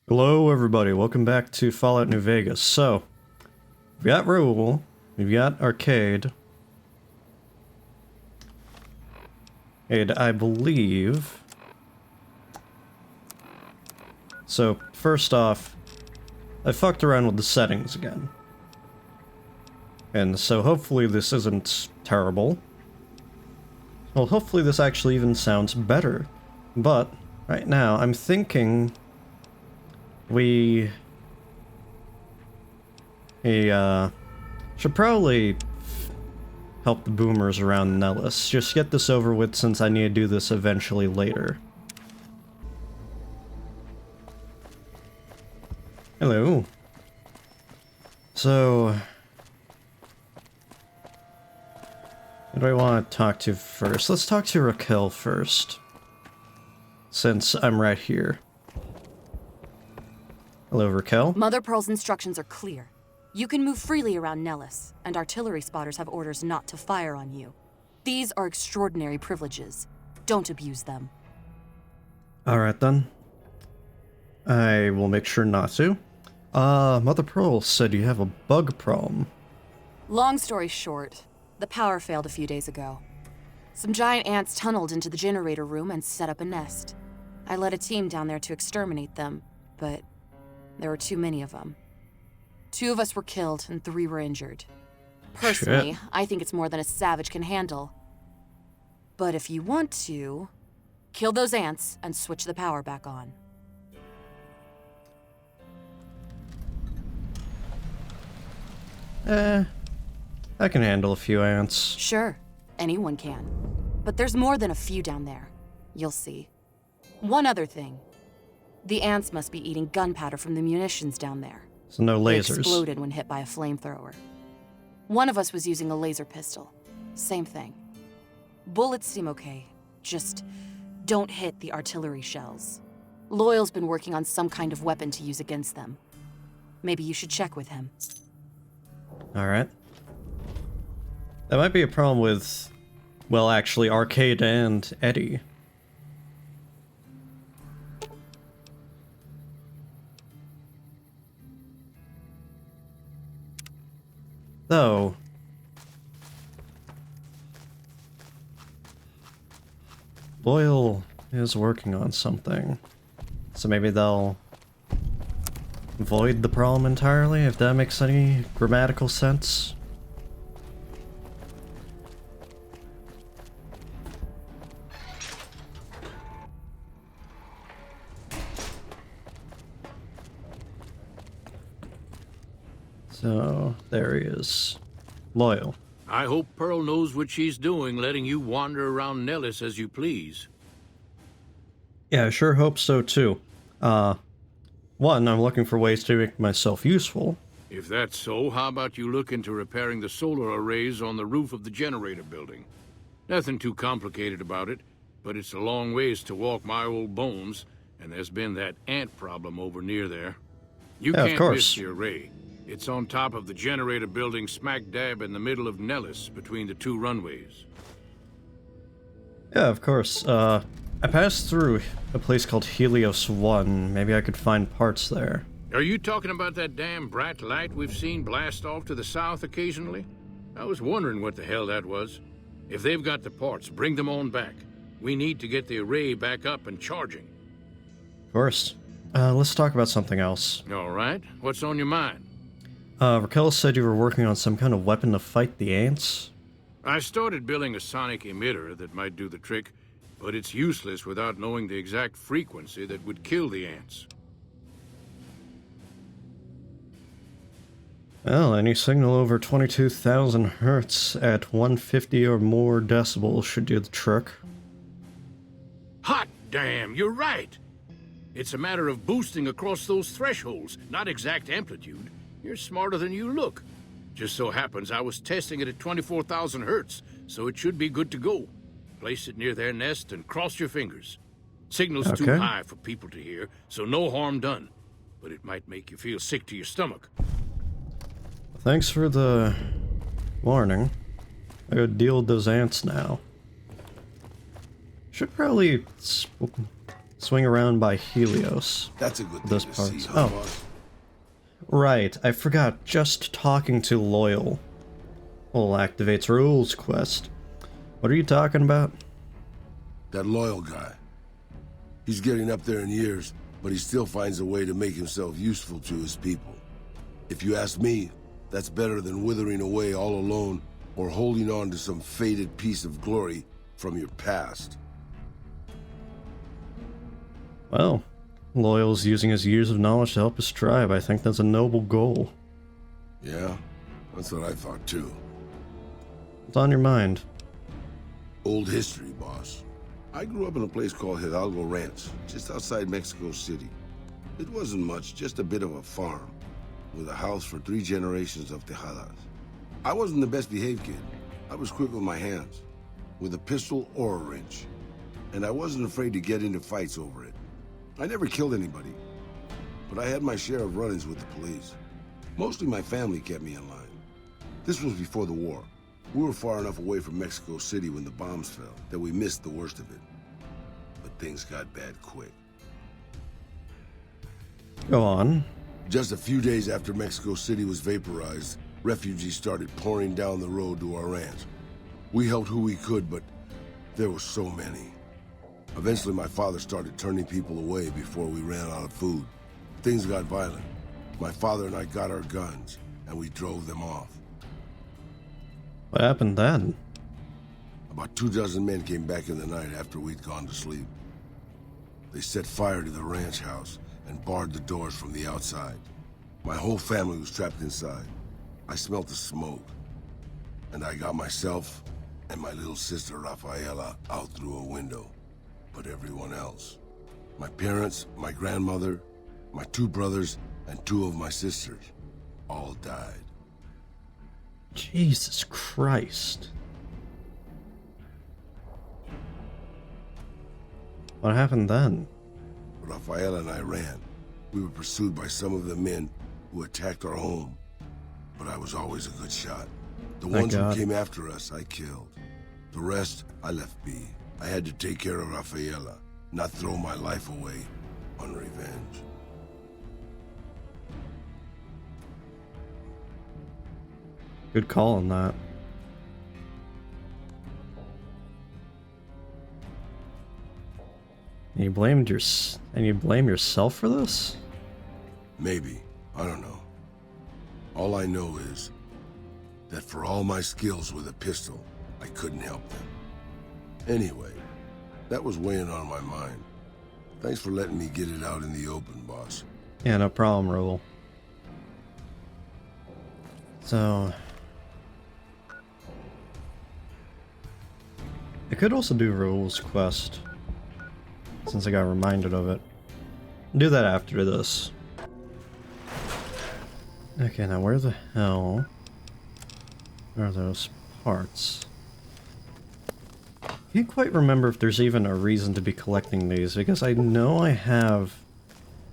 Hello everybody, welcome back to Fallout New Vegas. So, we've got Rule, we've got Arcade, and I believe... So, first off, I fucked around with the settings again. And so hopefully this isn't terrible. Well, hopefully this actually even sounds better. But, right now, I'm thinking... We should probably help the boomers around Nellis. Just get this over with since I need to do this eventually later. Hello. So... Who do I want to talk to first? Let's talk to Raquel first. Since I'm right here. Hello, Raquel. Mother Pearl's instructions are clear. You can move freely around Nellis, and artillery spotters have orders not to fire on you. These are extraordinary privileges. Don't abuse them. Alright then. I will make sure not to. Mother Pearl said you have a bug problem. Long story short, the power failed a few days ago. Some giant ants tunneled into the generator room and set up a nest. I led a team down there to exterminate them, but there were too many of them. 2 of us were killed and 3 were injured. Personally, I think it's more than a savage can handle. But if you want to, kill those ants and switch the power back on. I can handle a few ants. Sure, anyone can. But there's more than a few down there. You'll see. One other thing. The ants must be eating gunpowder from the munitions down there. So no lasers. They exploded when hit by a flamethrower. One of us was using a laser pistol. Same thing. Bullets seem okay. Just don't hit the artillery shells. Loyal's been working on some kind of weapon to use against them. Maybe you should check with him. Alright. That might be a problem with, well, actually, Arcade and Eddie. Though... Loyal is working on something. So maybe they'll avoid the problem entirely, if that makes any grammatical sense. So, there he is. Loyal. I hope Pearl knows what she's doing, letting you wander around Nellis as you please. Yeah, I sure hope so too. One, I'm looking for ways to make myself useful. If that's so, how about you look into repairing the solar arrays on the roof of the generator building? Nothing too complicated about it, but it's a long ways to walk my old bones, and there's been that ant problem over near there. You Yeah, of can't course. miss the array. It's on top of the generator building smack dab in the middle of Nellis, between the 2 runways. Yeah, of course. I passed through a place called Helios 1. Maybe I could find parts there. Are you talking about that damn bright light we've seen blast off to the south occasionally? I was wondering what the hell that was. If they've got the parts, bring them on back. We need to get the array back up and charging. Of course. Let's talk about something else. All right, what's on your mind? Raquel said you were working on some kind of weapon to fight the ants? I started building a sonic emitter that might do the trick, but it's useless without knowing the exact frequency that would kill the ants. Well, any signal over 22,000 hertz at 150 or more decibels should do the trick. Hot damn, you're right! It's a matter of boosting across those thresholds, not exact amplitude. You're smarter than you look. Just so happens I was testing it at 24,000 hertz, so it should be good to go. Place it near their nest and cross your fingers. Signal's too high for people to hear, so no harm done. But it might make you feel sick to your stomach. Thanks for the warning. I gotta deal with those ants now. Should probably Swing around by Helios. That's a good thing This to part. see, huh, Oh. boss? Right, I forgot. Just talking to Loyal. Well, activates rules quest. What are you talking about? That loyal guy. He's getting up there in years, but he still finds a way to make himself useful to his people. If you ask me, that's better than withering away all alone or holding on to some faded piece of glory from your past. Well, Loyal's using his years of knowledge to help his tribe. I think that's a noble goal. Yeah, that's what I thought too. What's on your mind? Old history, boss. I grew up in a place called Hidalgo Ranch, just outside Mexico City. It wasn't much, just a bit of a farm, with a house for 3 generations of Tejadas. I wasn't the best behaved kid. I was quick with my hands, with a pistol or a wrench. And I wasn't afraid to get into fights over it. I never killed anybody, but I had my share of run-ins with the police. Mostly my family kept me in line. This was before the war. We were far enough away from Mexico City when the bombs fell that we missed the worst of it. But things got bad quick. Go on. Just a few days after Mexico City was vaporized, refugees started pouring down the road to our ranch. We helped who we could, but there were so many. Eventually, my father started turning people away before we ran out of food. Things got violent. My father and I got our guns, and we drove them off. What happened then? About 24 men came back in the night after we'd gone to sleep. They set fire to the ranch house and barred the doors from the outside. My whole family was trapped inside. I smelt the smoke, and I got myself and my little sister Rafaela out through a window. But everyone else, my parents, my grandmother, my 2 brothers, and 2 of my sisters, all died. Jesus Christ. What happened then? Rafaela and I ran. We were pursued by some of the men who attacked our home, but I was always a good shot. The ones who came after us, I killed. The rest, I left be. I had to take care of Rafaela, not throw my life away on revenge. Good call on that. And you blame yourself for this? Maybe. I don't know. All I know is that for all my skills with a pistol, I couldn't help them. Anyway, that was weighing on my mind. Thanks for letting me get it out in the open, boss. Yeah, no problem, Rule. So... I could also do Rule's quest, since I got reminded of it. Do that after this. Okay, now where the hell are those parts? Can't quite remember if there's even a reason to be collecting these, because I know I have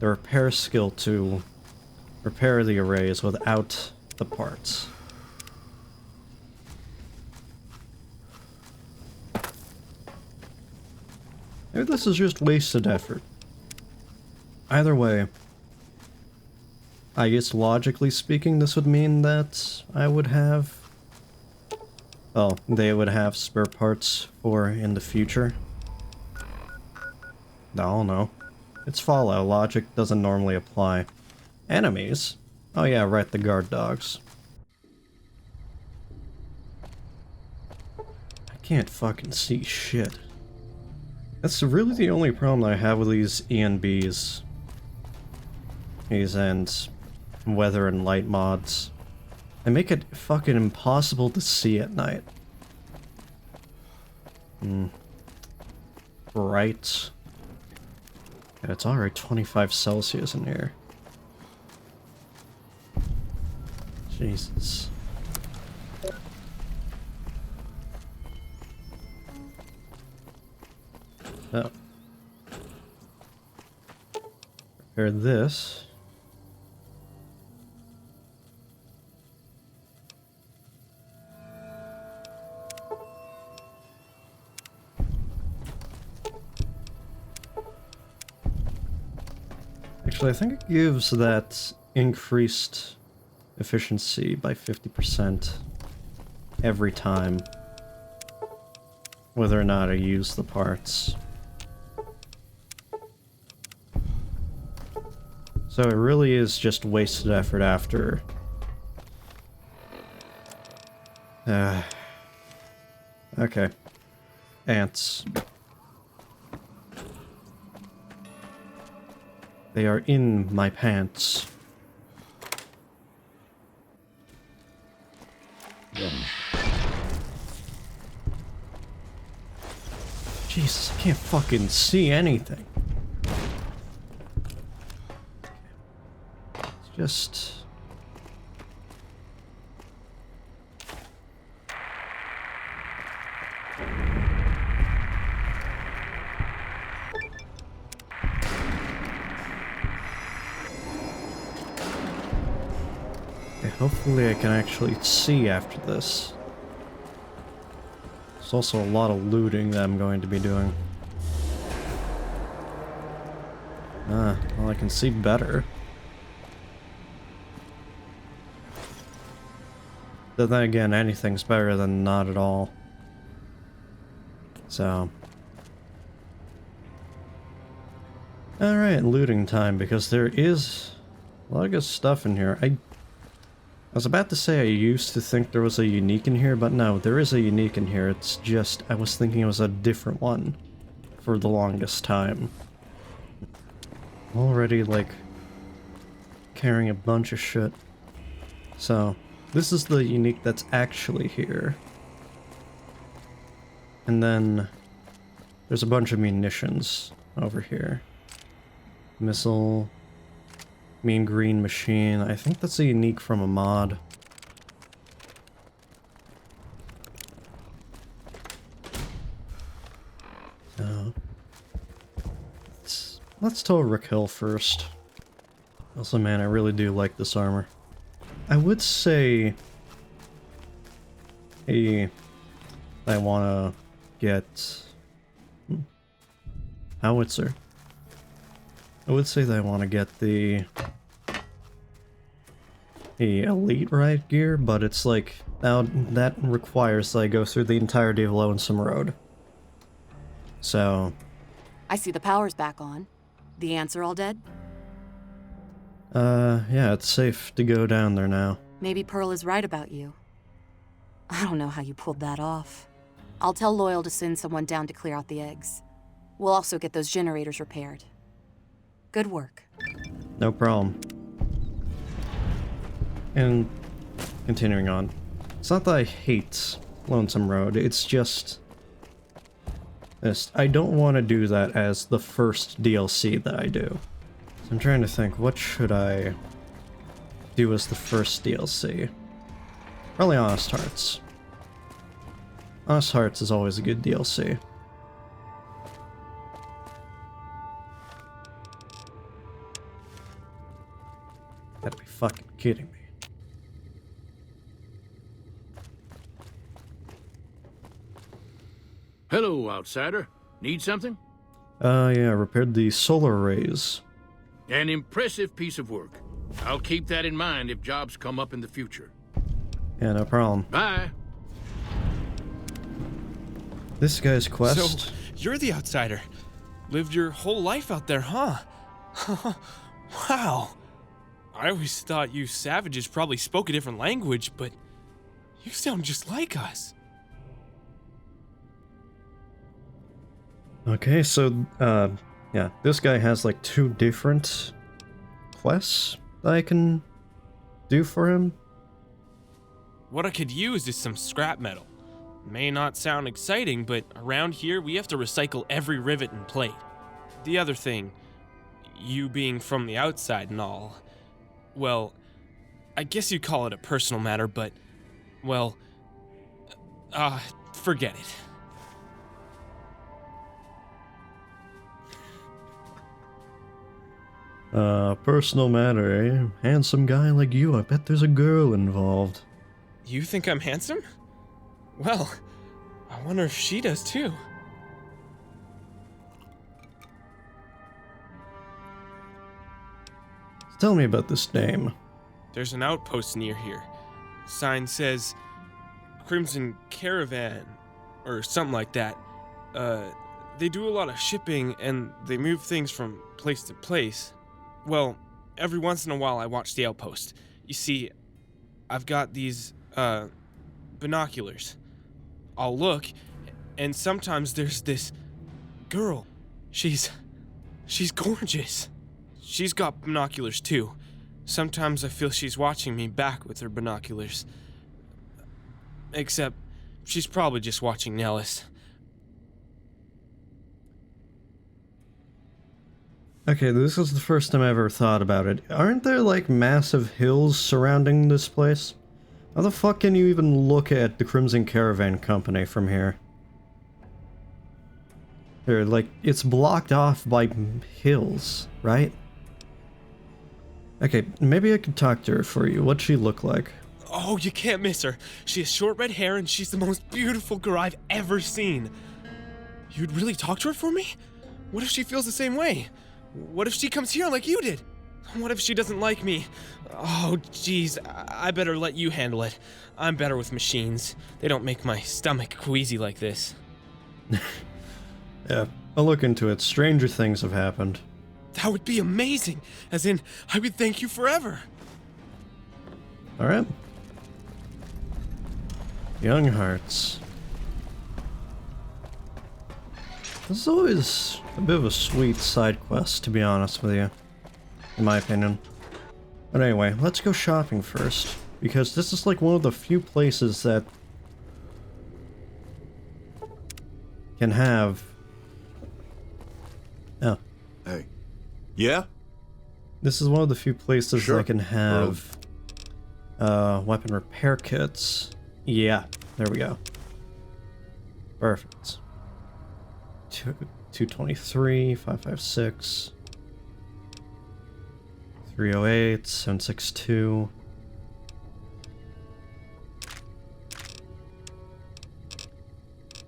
the repair skill to repair the arrays without the parts. Maybe this is just wasted effort. Either way, I guess logically speaking, this would mean that I would have... well, they would have spare parts for in the future. I don't know. It's Fallout. Logic doesn't normally apply. Enemies? Oh yeah, right, the guard dogs. I can't fucking see shit. That's really the only problem I have with these ENBs. These and weather and light mods. They make it fucking impossible to see at night. Right. Yeah, it's alright 25 Celsius in here. Jesus. Oh. Repair this. Actually, I think it gives that increased efficiency by 50% every time, whether or not I use the parts. So it really is just wasted effort after. Okay. Ants. They are in my pants. Jesus, I can't fucking see anything. It's just... Okay, hopefully I can actually see after this. There's also a lot of looting that I'm going to be doing. Ah, well I can see better. But then again, anything's better than not at all. So... Alright, looting time, because there is a lot of good stuff in here. I was about to say I used to think there was a unique in here, but no, there is a unique in here. It's just, I was thinking it was a different one for the longest time. I'm already, like, carrying a bunch of shit. So, this is the unique that's actually here. And then, there's a bunch of munitions over here. Missile, mean green machine. I think that's a unique from a mod. So, let's tell Rick Hill first. Also, man, I really do like this armor. I would say, hey, I wanna get howitzer. I would say that I want to get the elite riot gear, but it's like, now that requires that I go through the entirety of Lonesome Road. So... I see the power's back on. The ants are all dead? Yeah, it's safe to go down there now. Maybe Pearl is right about you. I don't know how you pulled that off. I'll tell Loyal to send someone down to clear out the eggs. We'll also get those generators repaired. Good work. No problem. And continuing on. It's not that I hate Lonesome Road, it's just... I don't want to do that as the first DLC that I do. So I'm trying to think, what should I do as the first DLC? Probably Honest Hearts. Honest Hearts is always a good DLC. Gotta be fucking kidding me. Hello, outsider. Need something? Yeah, repaired the solar arrays. An impressive piece of work. I'll keep that in mind if jobs come up in the future. Yeah, no problem. Bye. This guy's quest... So, you're the outsider. Lived your whole life out there, huh? Wow. I always thought you savages probably spoke a different language, but you sound just like us. Okay, so, yeah, this guy has like 2 different quests that I can do for him. What I could use is some scrap metal. May not sound exciting, but around here we have to recycle every rivet and plate. The other thing, you being from the outside and all, well, I guess you'd call it a personal matter, but, well, forget it. Personal matter, eh? Handsome guy like you, I bet there's a girl involved. You think I'm handsome? Well, I wonder if she does too. Tell me about this dame. There's an outpost near here. Sign says Crimson Caravan, or something like that. They do a lot of shipping and they move things from place to place. Well, every once in a while I watch the outpost. You see, I've got these, binoculars. I'll look, and sometimes there's this girl. She's gorgeous. She's got binoculars too. Sometimes I feel she's watching me back with her binoculars. Except, she's probably just watching Nellis. Okay, this is the first time I ever thought about it. Aren't there, like, massive hills surrounding this place? How the fuck can you even look at the Crimson Caravan Company from here? They're, like, it's blocked off by hills, right? Okay, maybe I could talk to her for you. What'd she look like? Oh, you can't miss her. She has short red hair and she's the most beautiful girl I've ever seen. You'd really talk to her for me? What if she feels the same way? What if she comes here like you did? What if she doesn't like me? Oh, jeez, I better let you handle it. I'm better with machines. They don't make my stomach queasy like this. Yeah, I'll look into it. Stranger things have happened. That would be amazing. As in, I would thank you forever. Alright. Young Hearts. This is always a bit of a sweet side quest, to be honest with you. In my opinion. But anyway, let's go shopping first. Because this is like one of the few places that can have... Oh. Hey. Yeah? This is one of the few places Sure. that can have weapon repair kits. Yeah, there we go. Perfect. 223, 556, 308, 762.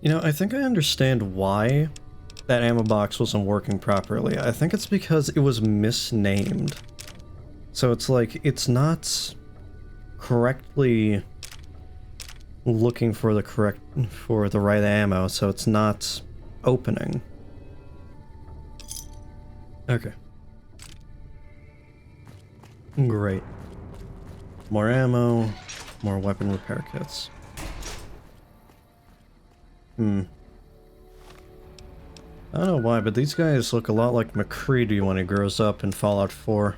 You know, I think I understand why that ammo box wasn't working properly. I think it's because it was misnamed. So it's like, it's not correctly looking for the right ammo, so it's not opening. Okay. Great. More ammo, more weapon repair kits. I don't know why, but these guys look a lot like McCready when he grows up in Fallout 4.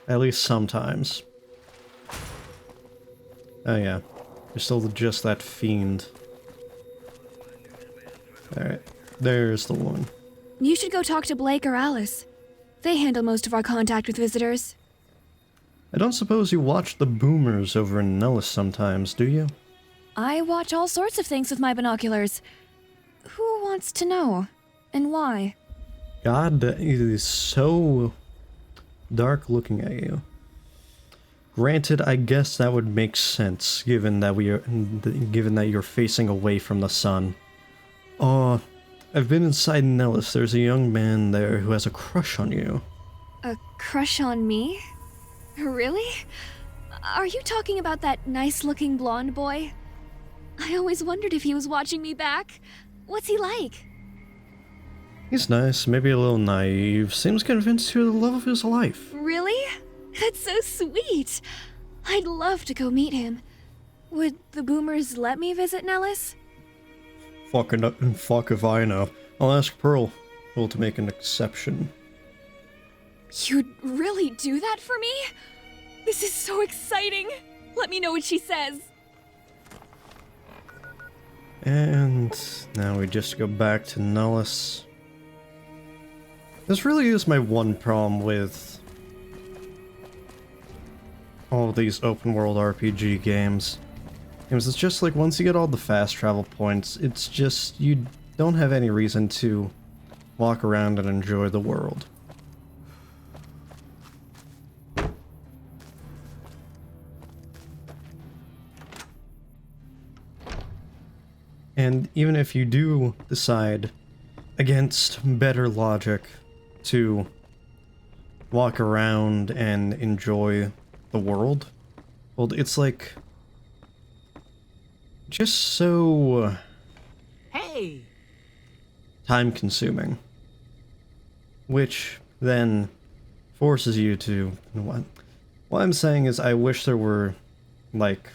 At least sometimes. Oh yeah, you're still just that fiend. Alright, there's the one. You should go talk to Blake or Alice. They handle most of our contact with visitors. I don't suppose you watch the boomers over in Nellis sometimes, do you? I watch all sorts of things with my binoculars. Who wants to know? And why? God, it is so dark looking at you. Granted, I guess that would make sense, given that you're facing away from the sun. Oh, I've been inside Nellis. There's a young man there who has a crush on you. A crush on me? Really? Are you talking about that nice-looking blonde boy? I always wondered if he was watching me back. What's he like? He's nice, maybe a little naive. Seems convinced you're the love of his life. Really? That's so sweet. I'd love to go meet him. Would the boomers let me visit Nellis? Fuck if I know. I'll ask Pearl. Well, to make an exception. You'd really do that for me? This is so exciting. Let me know what she says. And now we just go back to Nellis. This really is my one problem with all these open world RPG games. It's just like once you get all the fast travel points, it's just you don't have any reason to walk around and enjoy the world. And even if you do decide, against better logic, to walk around and enjoy the world, well, it's like just so Hey! time consuming, which then forces you to, what I'm saying is I wish there were like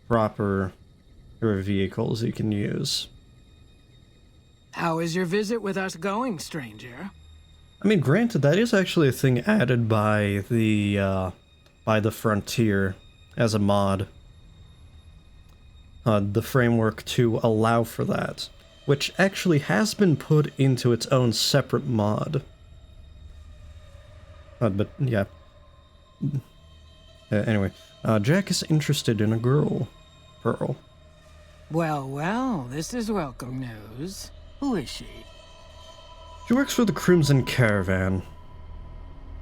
proper vehicles you can use. How is your visit with us going, stranger? I mean, granted, that is actually a thing added by the Frontier as a mod. The framework to allow for that, which actually has been put into its own separate mod. But yeah. Anyway, Jack is interested in a girl, Pearl. Well, well, this is welcome news. Who is she? She works for the Crimson Caravan.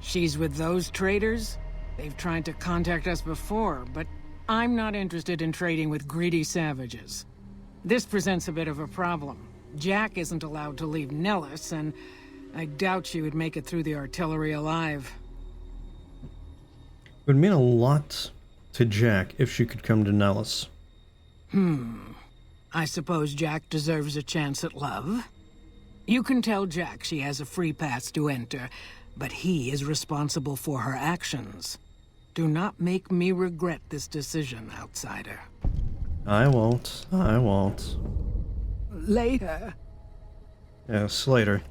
She's with those traders? They've tried to contact us before, but I'm not interested in trading with greedy savages. This presents a bit of a problem. Jack isn't allowed to leave Nellis, and I doubt she would make it through the artillery alive. It would mean a lot to Jack if she could come to Nellis. I suppose Jack deserves a chance at love? You can tell Jack she has a free pass to enter, but he is responsible for her actions. Do not make me regret this decision, outsider. I won't. I won't. Later. Yes, later.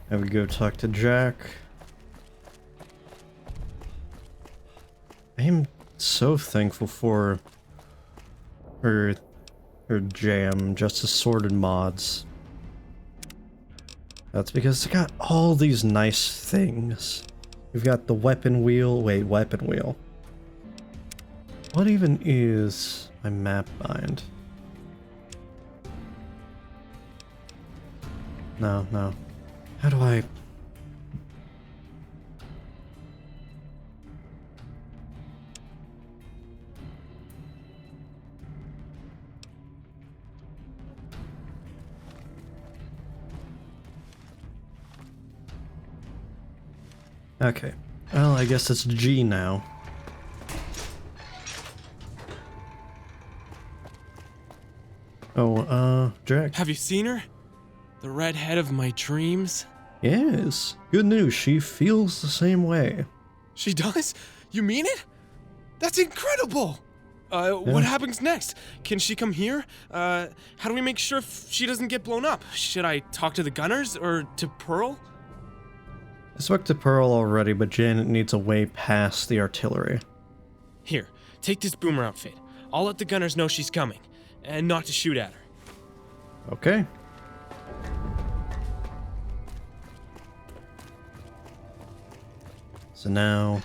Now we go talk to Jack. I am so thankful for her jam, just assorted mods. That's because it's got all these nice things. We've got the weapon wheel. Wait, weapon wheel. What even is my map bind? No, no. How do I... Okay. Well, I guess it's G now. Oh, Jack. Have you seen her? The redhead of my dreams? Yes. Good news, she feels the same way. She does? You mean it? That's incredible! What happens next? Can she come here? How do we make sure she doesn't get blown up? Should I talk to the gunners or to Pearl? I spoke to Pearl already, but Janet needs a way past the artillery. Here, take this boomer outfit. I'll let the gunners know she's coming, and not to shoot at her. Okay. So now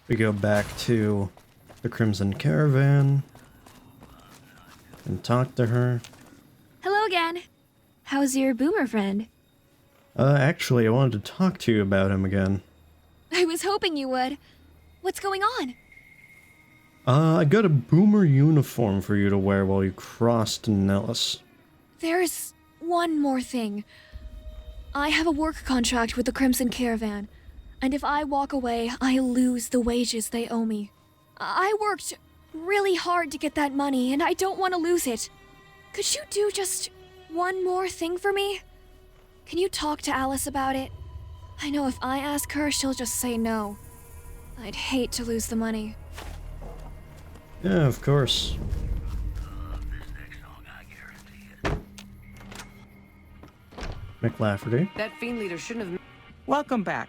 we go back to the Crimson Caravan and talk to her. Hello again. How's your boomer friend? Actually, I wanted to talk to you about him again. I was hoping you would. What's going on? I got a boomer uniform for you to wear while you cross to Nellis. There's one more thing. I have a work contract with the Crimson Caravan, and if I walk away, I lose the wages they owe me. I worked really hard to get that money, and I don't want to lose it. Could you do just one more thing for me? Can you talk to Alice about it? I know if I ask her, she'll just say no. I'd hate to lose the money. Yeah, of course. McLafferty. That fiend leader shouldn't have... Welcome back.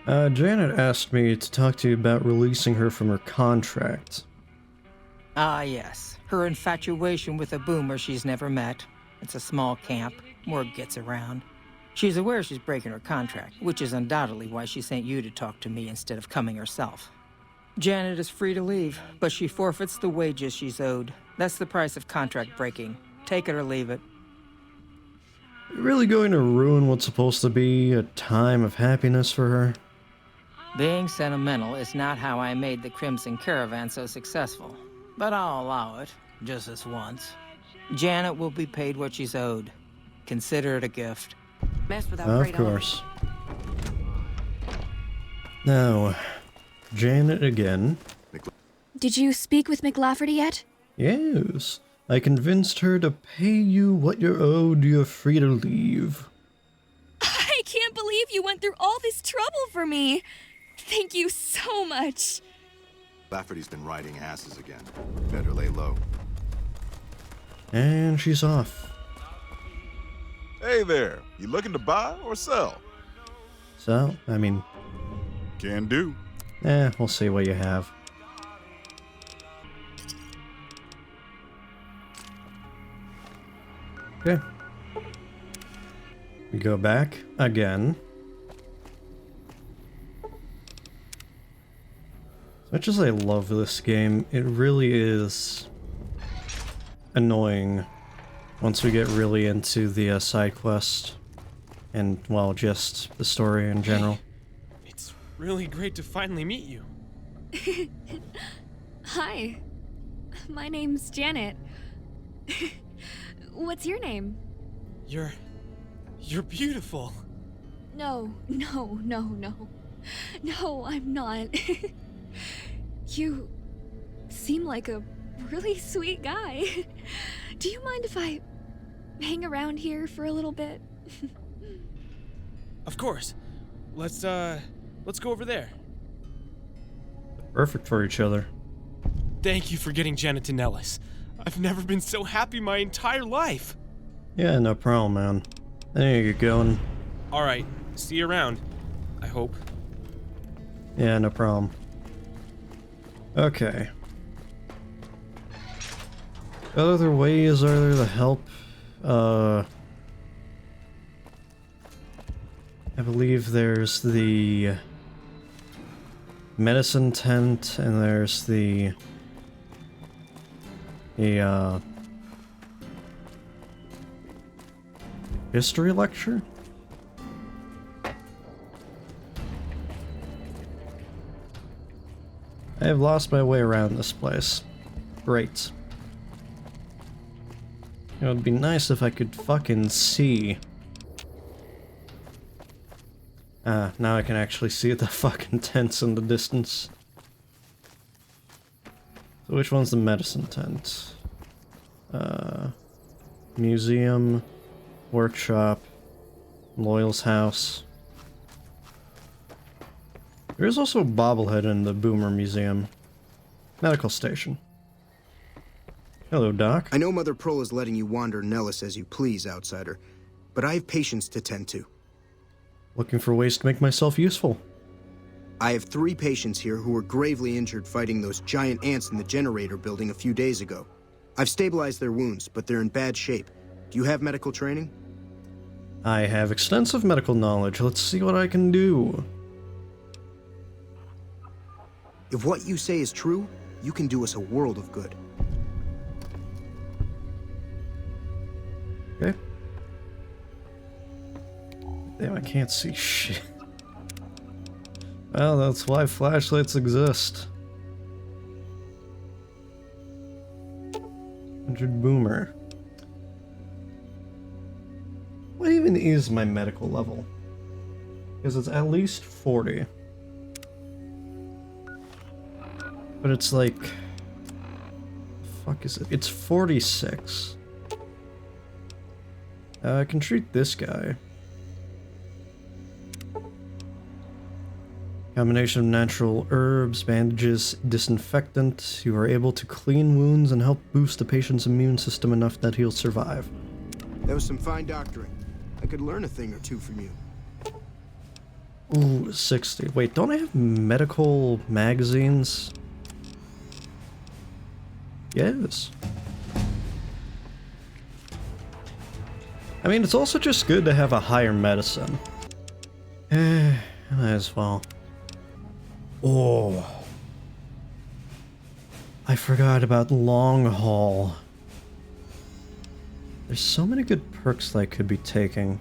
Janet asked me to talk to you about releasing her from her contract. Ah, yes. Her infatuation with a boomer she's never met. It's a small camp. Word gets around. She's aware she's breaking her contract, which is undoubtedly why she sent you to talk to me instead of coming herself. Janet is free to leave, but she forfeits the wages she's owed. That's the price of contract breaking. Take it or leave it. You're really going to ruin what's supposed to be a time of happiness for her? Being sentimental is not how I made the Crimson Caravan so successful. But I'll allow it, just this once. Janet will be paid what she's owed. Consider it a gift. Mess without Of great honor. course. Now, Janet again. Did you speak with McLafferty yet? Yes, I convinced her to pay you what you're owed. You're free to leave. I can't believe you went through all this trouble for me. Thank you so much. Lafferty's been riding asses again. Better lay low. And she's off. Hey there, you looking to buy or sell? So, I mean, Can do. we'll see what you have. Okay. We go back again. As much as I love this game, it really is annoying once we get really into the side quest and, well, just the story in general. It's really great to finally meet you. Hi. My name's Janet. What's your name? You're beautiful. No. No, I'm not. You seem like a really sweet guy. Do you mind if I hang around here for a little bit? Of course. Let's go over there. Perfect for each other. Thank you for getting Janet to Nellis. I've never been so happy my entire life. Yeah, no problem, man. There you go. And All right, see you around. I hope. yeah, no problem. Okay. What other ways are there to help? I believe there's the medicine tent, and there's the history lecture? I have lost my way around this place. Great. It would be nice if I could fucking see. Ah, now I can actually see the fucking tents in the distance. So which one's the medicine tent? Museum, workshop, Loyal's house. There is also a bobblehead in the Boomer Museum. Medical station. Hello, Doc. I know Mother Pearl is letting you wander Nellis as you please, outsider, but I have patients to tend to. Looking for ways to make myself useful. I have 3 patients here who were gravely injured fighting those giant ants in the generator building a few days ago. I've stabilized their wounds, but they're in bad shape. Do you have medical training? I have extensive medical knowledge. Let's see what I can do. If what you say is true, you can do us a world of good. Okay. Damn, I can't see shit. Well, that's why flashlights exist. Injured Boomer. What even is my medical level? Because it's at least 40. But it's like... fuck is it? It's 46. I can treat this guy. Combination of natural herbs, bandages, disinfectant. You are able to clean wounds and help boost the patient's immune system enough that he'll survive. That was some fine doctoring. I could learn a thing or two from you. Ooh, 60. Wait, don't I have medical magazines? Yes. I mean, it's also just good to have a higher medicine. Might as well. Oh. I forgot about long haul. There's so many good perks that I could be taking.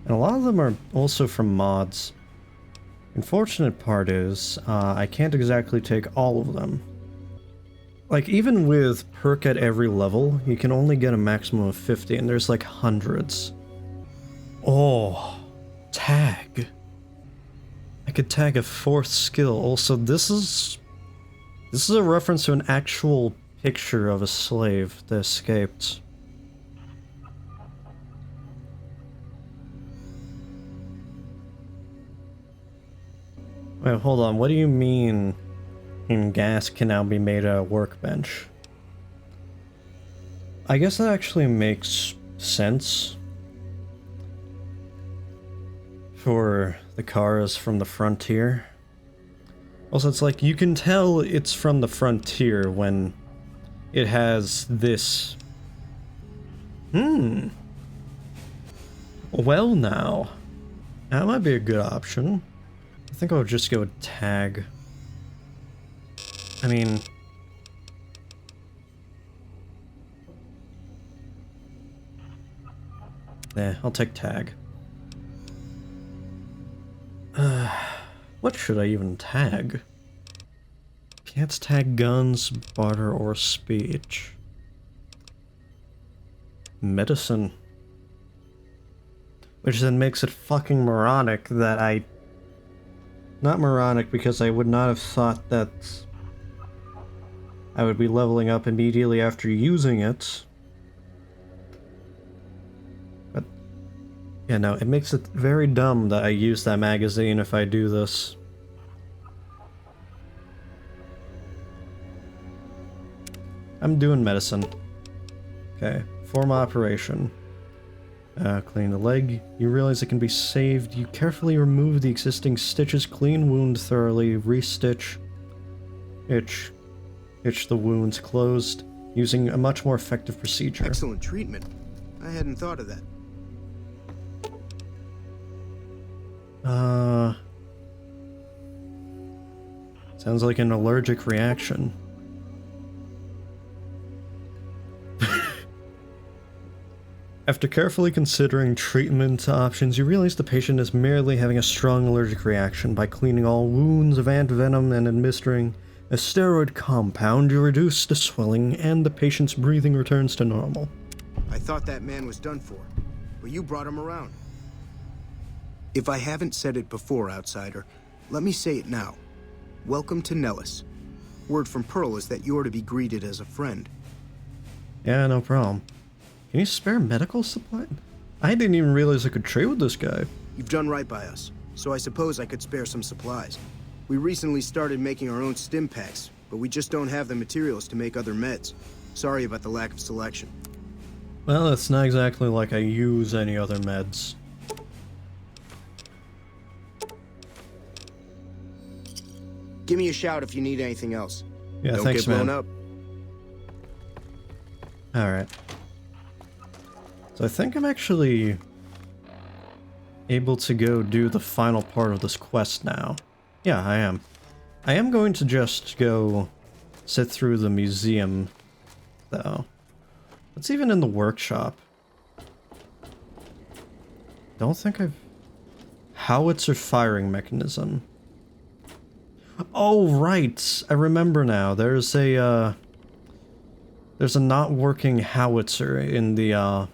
And a lot of them are also from mods. Unfortunate part is, I can't exactly take all of them. Like, even with perk at every level, you can only get a maximum of 50, and there's like hundreds. Oh, tag. I could tag a 4th skill. Also, this is a reference to an actual picture of a slave that escaped. Wait, hold on. What do you mean gas can now be made at a workbench? I guess that actually makes sense for the cars from the frontier. Also, it's like, you can tell it's from the frontier when it has this... Well now. That might be a good option. I think I'll just go with tag. I mean... Yeah, I'll take tag. What should I even tag? Can't tag guns, barter, or speech. Medicine. Which then makes it fucking moronic that I... Not moronic because I would not have thought that I would be leveling up immediately after using it. But, yeah, no, it makes it very dumb that I use that magazine if I do this. I'm doing medicine. Okay, form operation. Clean the leg. You realize it can be saved. You carefully remove the existing stitches, clean wound thoroughly, restitch, itch the wounds closed, using a much more effective procedure. Excellent treatment. I hadn't thought of that. Sounds like an allergic reaction. After carefully considering treatment options, you realize the patient is merely having a strong allergic reaction. By cleaning all wounds of ant venom and administering a steroid compound, you reduce the swelling and the patient's breathing returns to normal. I thought that man was done for, but you brought him around. If I haven't said it before, outsider, let me say it now. Welcome to Nellis. Word from Pearl is that you're to be greeted as a friend. Yeah, no problem. Can you spare medical supply? I didn't even realize I could trade with this guy. You've done right by us, so I suppose I could spare some supplies. We recently started making our own stim packs, but we just don't have the materials to make other meds. Sorry about the lack of selection. Well, it's not exactly like I use any other meds. Give me a shout if you need anything else. Yeah, Don't thanks, get blown man. up. Alright. So I think I'm actually able to go do the final part of this quest now. Yeah, I am. I am going to just go sit through the museum, though. It's even in the workshop. Don't think I've... Howitzer firing mechanism. Oh, right! I remember now. There's a not working howitzer in the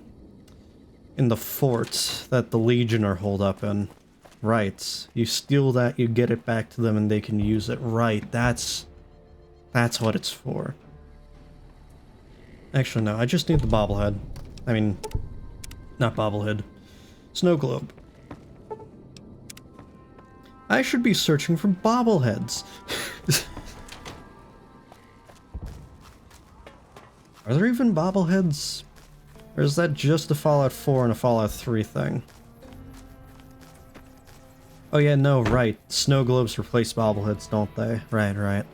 fort that the Legion are holed up in. Right. You steal that, you get it back to them, and they can use it. Right, that's what it's for. Actually, no, I just need the bobblehead. I mean, not bobblehead. Snow globe. I should be searching for bobbleheads. Are there even bobbleheads? Or is that just a Fallout 4 and a Fallout 3 thing? Oh yeah, no, right. Snow globes replace bobbleheads, don't they? Right, right.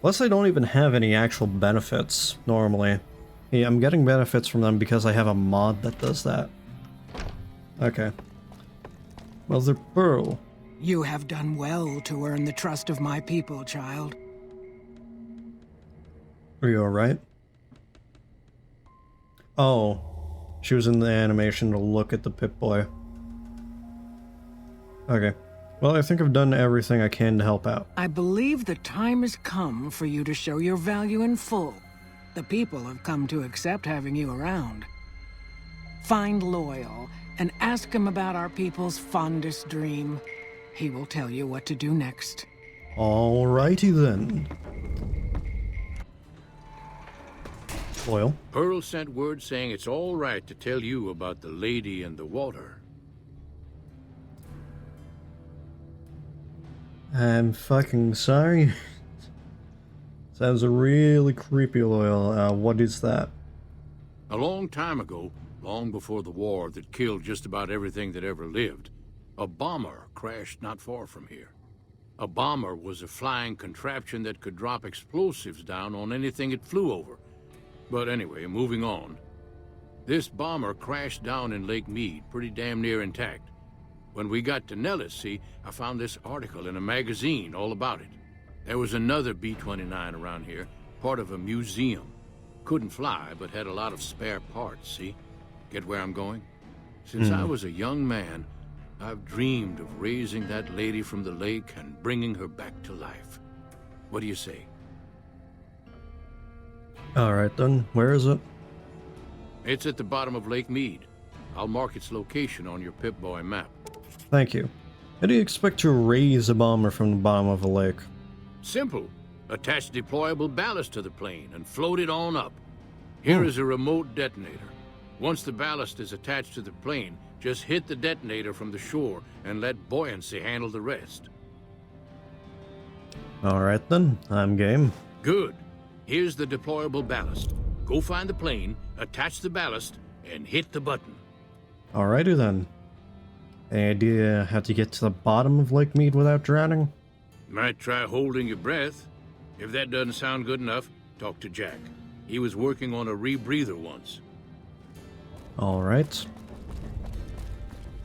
Plus I don't even have any actual benefits, normally. Yeah, I'm getting benefits from them because I have a mod that does that. Okay. Mother Pearl. You have done well to earn the trust of my people, child. Are you alright? Oh. She was in the animation to look at the Pip-Boy. Okay. Well, I think I've done everything I can to help out. I believe the time has come for you to show your value in full. The people have come to accept having you around. Find Loyal and ask him about our people's fondest dream. He will tell you what to do next. Alrighty then. Loyal. Pearl sent word saying it's all right to tell you about the lady in the water. I'm fucking sorry. Sounds really creepy, Loyal. What is that? A long time ago, long before the war that killed just about everything that ever lived, a bomber crashed not far from here. A bomber was a flying contraption that could drop explosives down on anything it flew over. But anyway, moving on. This bomber crashed down in Lake Mead, pretty damn near intact. When we got to Nellis, see, I found this article in a magazine all about it. There was another B-29 around here, part of a museum. Couldn't fly, but had a lot of spare parts, see? Get where I'm going? Since I was a young man, I've dreamed of raising that lady from the lake and bringing her back to life. What do you say? Alright then, where is it? It's at the bottom of Lake Mead. I'll mark its location on your Pip-Boy map. Thank you. How do you expect to raise a bomber from the bottom of a lake? Simple. Attach deployable ballast to the plane and float it on up. Here is a remote detonator. Once the ballast is attached to the plane, just hit the detonator from the shore and let buoyancy handle the rest. Alright then, I'm game. Good. Here's the deployable ballast. Go find the plane, attach the ballast, and hit the button. Alrighty then. Any idea how to get to the bottom of Lake Mead without drowning? Might try holding your breath. If that doesn't sound good enough, talk to Jack. He was working on a rebreather once. Alright.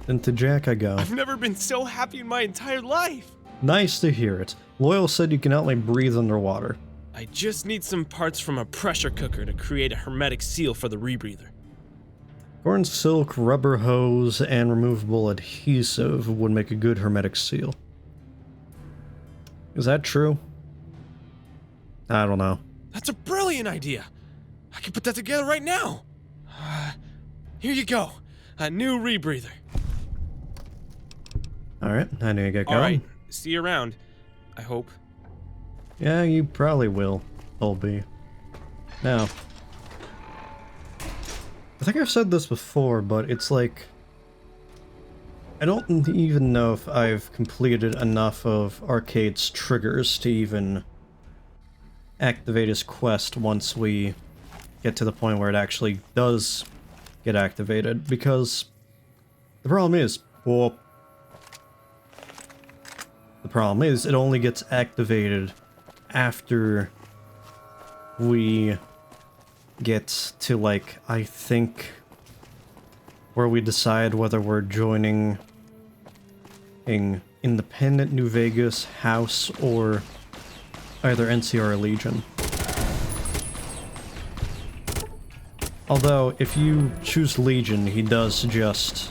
Then to Jack I go. I've never been so happy in my entire life. Nice to hear it. Loyal said you can only breathe underwater. I just need some parts from a pressure cooker to create a hermetic seal for the rebreather. Corn silk, rubber hose, and removable adhesive would make a good hermetic seal. Is that true? I don't know. That's a brilliant idea. I can put that together right now. Here you go. A new rebreather. Alright, I need to get going. Alright, see you around. I hope. Yeah, you probably will, Olby. Now, I think I've said this before, but it's like, I don't even know if I've completed enough of Arcade's triggers to even activate his quest once we get to the point where it actually does get activated, because the problem is, well, the problem is it only gets activated after we get to, like, I think, where we decide whether we're joining an independent New Vegas house or either NCR or Legion. Although, if you choose Legion, he does just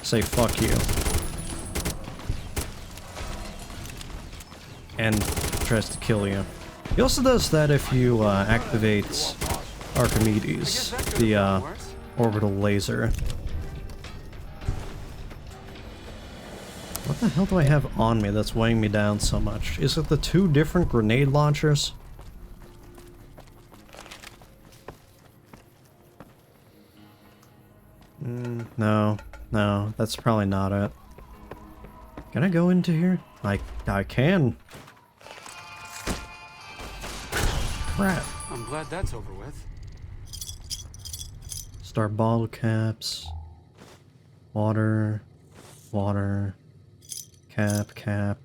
say fuck you. And tries to kill you. He also does that if you activate Archimedes, the orbital laser. What the hell do I have on me that's weighing me down so much? Is it the two different grenade launchers? No, that's probably not it. Can I go into here? I can. Crap. I'm glad that's over with. Start bottle caps. Water. Water. Cap.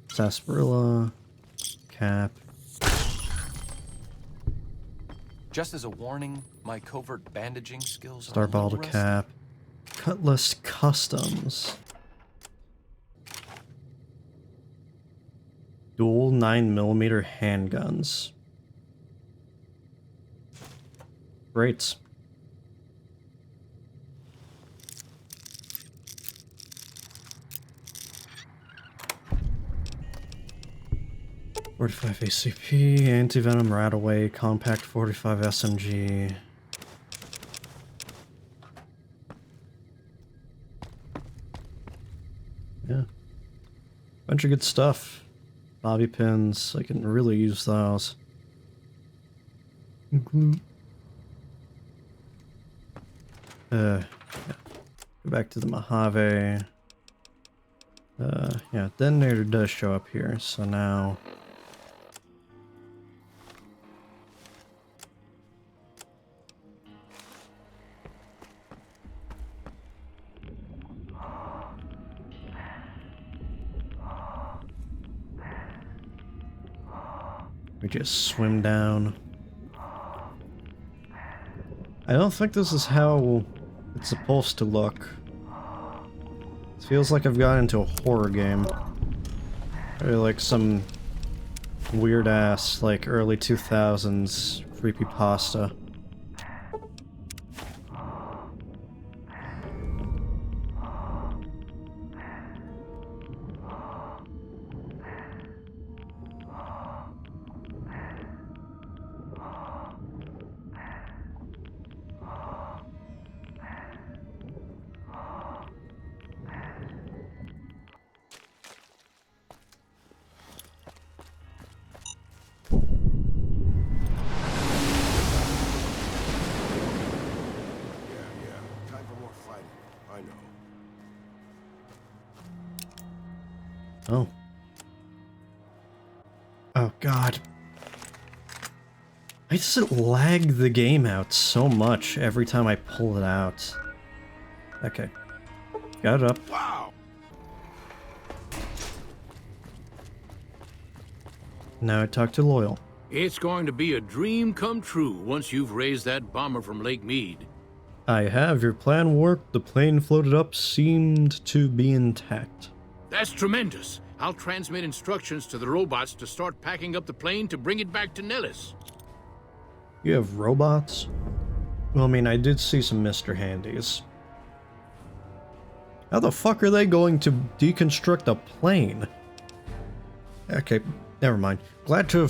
Sarsaparilla. Cap. Just as a warning, my covert bandaging skills Start are a little bottle rusty. cap. Cutlass Customs. Dual 9mm handguns. Great. 45 ACP, anti-venom Rataway, compact 45 SMG. Yeah. Bunch of good stuff. Bobby pins, I can really use those. Yeah. Go back to the Mojave. Yeah, detonator does show up here, so now... we just swim down. I don't think this is how it's supposed to look. It feels like I've gotten into a horror game. Or like some weird ass, like early 2000s creepypasta. Oh. Oh god. I just lag the game out so much every time I pull it out. Okay. Got it up. Wow! Now I talk to Loyal. It's going to be a dream come true once you've raised that bomber from Lake Mead. I have. Your plan worked. The plane floated up seemed to be intact. That's tremendous. I'll transmit instructions to the robots to start packing up the plane to bring it back to Nellis. You have robots? Well, I mean, I did see some Mr. Handies. How the fuck are they going to deconstruct a plane? Okay, never mind. Glad to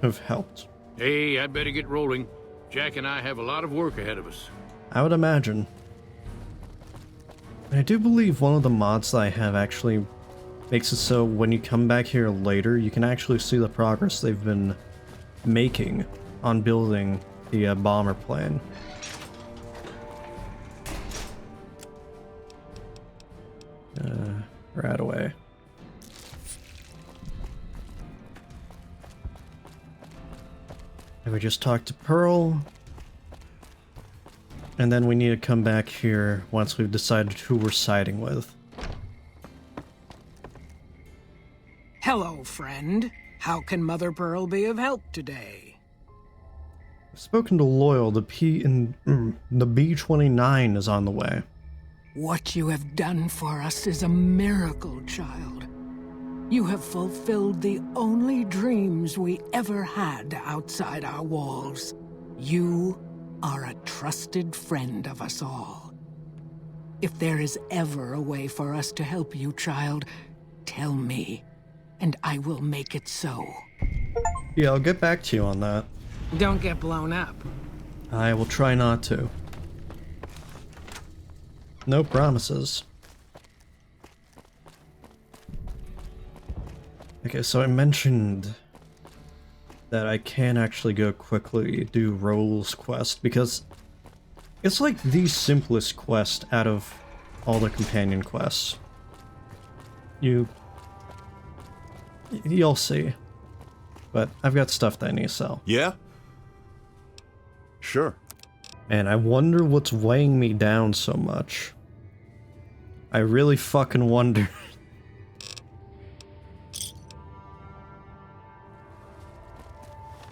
have helped. Hey, I'd better get rolling. Jack and I have a lot of work ahead of us. I would imagine. And I do believe one of the mods that I have actually makes it so when you come back here later, you can actually see the progress they've been making on building the bomber plane. Right away. And we just talked to Pearl. And then we need to come back here once we've decided who we're siding with. Hello, friend. How can Mother Pearl be of help today? I've spoken to Loyal. The B-29 is on the way. What you have done for us is a miracle, child. You have fulfilled the only dreams we ever had outside our walls. You are a trusted friend of us all. If there is ever a way for us to help you, child, tell me, and I will make it so. Yeah, I'll get back to you on that. Don't get blown up. I will try not to. No promises. Okay, so I mentioned that I can actually go quickly do Roll's quest, because it's like the simplest quest out of all the companion quests. You'll see. But I've got stuff that I need to sell. Yeah? Sure. And I wonder what's weighing me down so much. I really fucking wonder.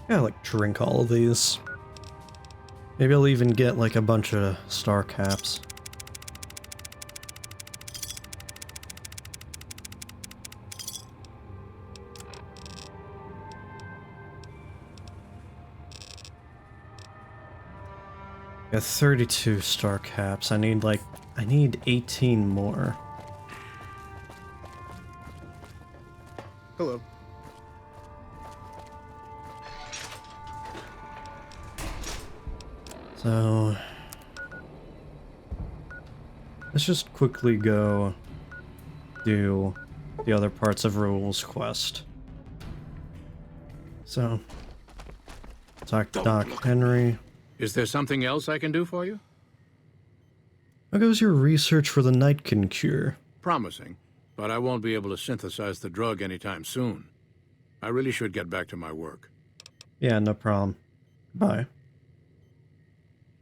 I gotta, like, drink all of these. Maybe I'll even get, like, a bunch of star caps. Got 32 star caps. I need 18 more. So let's just quickly go do the other parts of Raoul's quest. So, talk to Doc Henry. Is there something else I can do for you? How goes your research for the Nightkin cure? Promising, but I won't be able to synthesize the drug anytime soon. I really should get back to my work. Yeah, no problem. Bye.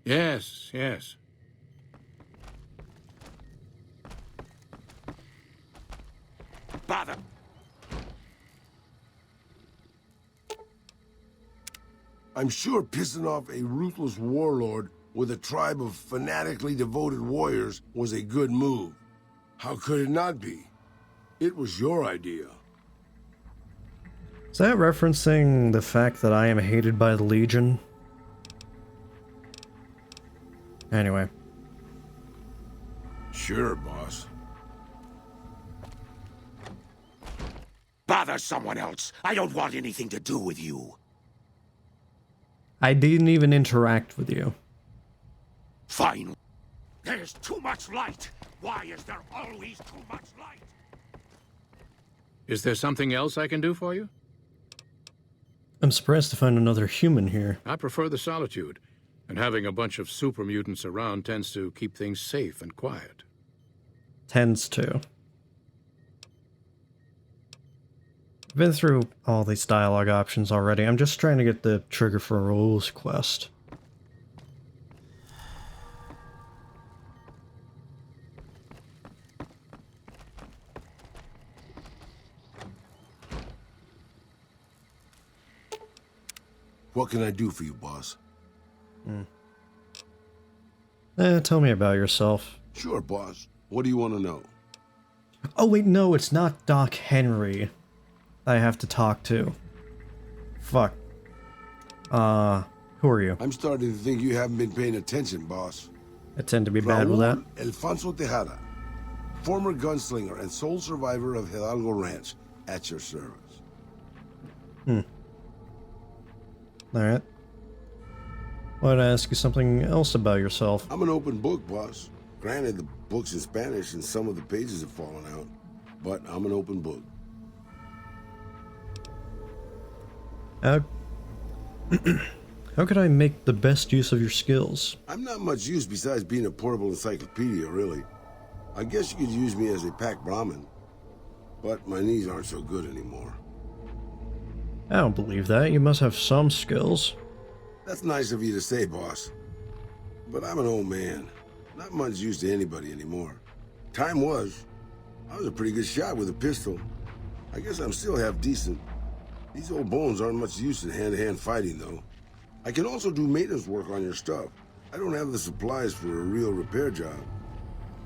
Yes, yes. Bother! I'm sure pissing off a ruthless warlord with a tribe of fanatically devoted warriors was a good move. How could it not be? It was your idea. Is that referencing the fact that I am hated by the Legion? Anyway. Sure, boss. Bother someone else. I don't want anything to do with you. I didn't even interact with you. Fine. There's too much light. Why is there always too much light? Is there something else I can do for you? I'm surprised to find another human here. I prefer the solitude, and having a bunch of super mutants around tends to keep things safe and quiet. Tends to. I've been through all these dialogue options already. I'm just trying to get the trigger for Raoul's quest. What can I do for you, boss? Tell me about yourself. Sure, boss. What do you want to know? Oh wait, no, it's not Doc Henry I have to talk to. Fuck. Who are you? I'm starting to think you haven't been paying attention, boss. I tend to be bad with that. Raul Alfonso Tejada, former gunslinger and sole survivor of Hidalgo Ranch, at your service. Alright. Wanted to ask you something else about yourself. I'm an open book, boss. Granted, the book's in Spanish and some of the pages have fallen out, but I'm an open book. How could I make the best use of your skills? I'm not much use besides being a portable encyclopedia, really. I guess you could use me as a pack Brahmin, but my knees aren't so good anymore. I don't believe that. You must have some skills. That's nice of you to say, boss. But I'm an old man. Not much use to anybody anymore. Time was. I was a pretty good shot with a pistol. I guess I'm still half decent. These old bones aren't much use in hand-to-hand fighting, though. I can also do maintenance work on your stuff. I don't have the supplies for a real repair job,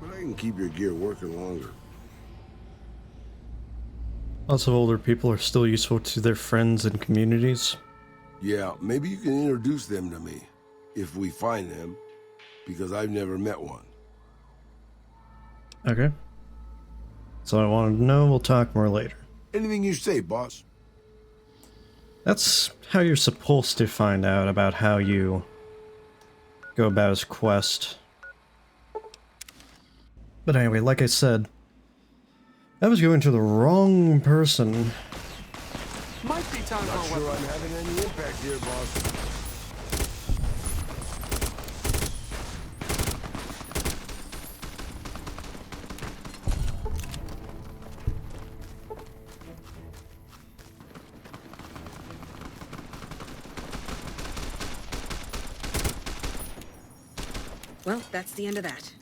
but I can keep your gear working longer. Lots of older people are still useful to their friends and communities. Yeah, maybe you can introduce them to me, if we find them, because I've never met one. Okay. So I wanted to know. We'll talk more later. Anything you say, boss. That's how you're supposed to find out about how you go about his quest. But anyway, like I said, I was going to the wrong person. Might be time Not sure I'm having any impact here, boss. Well, that's the end of that.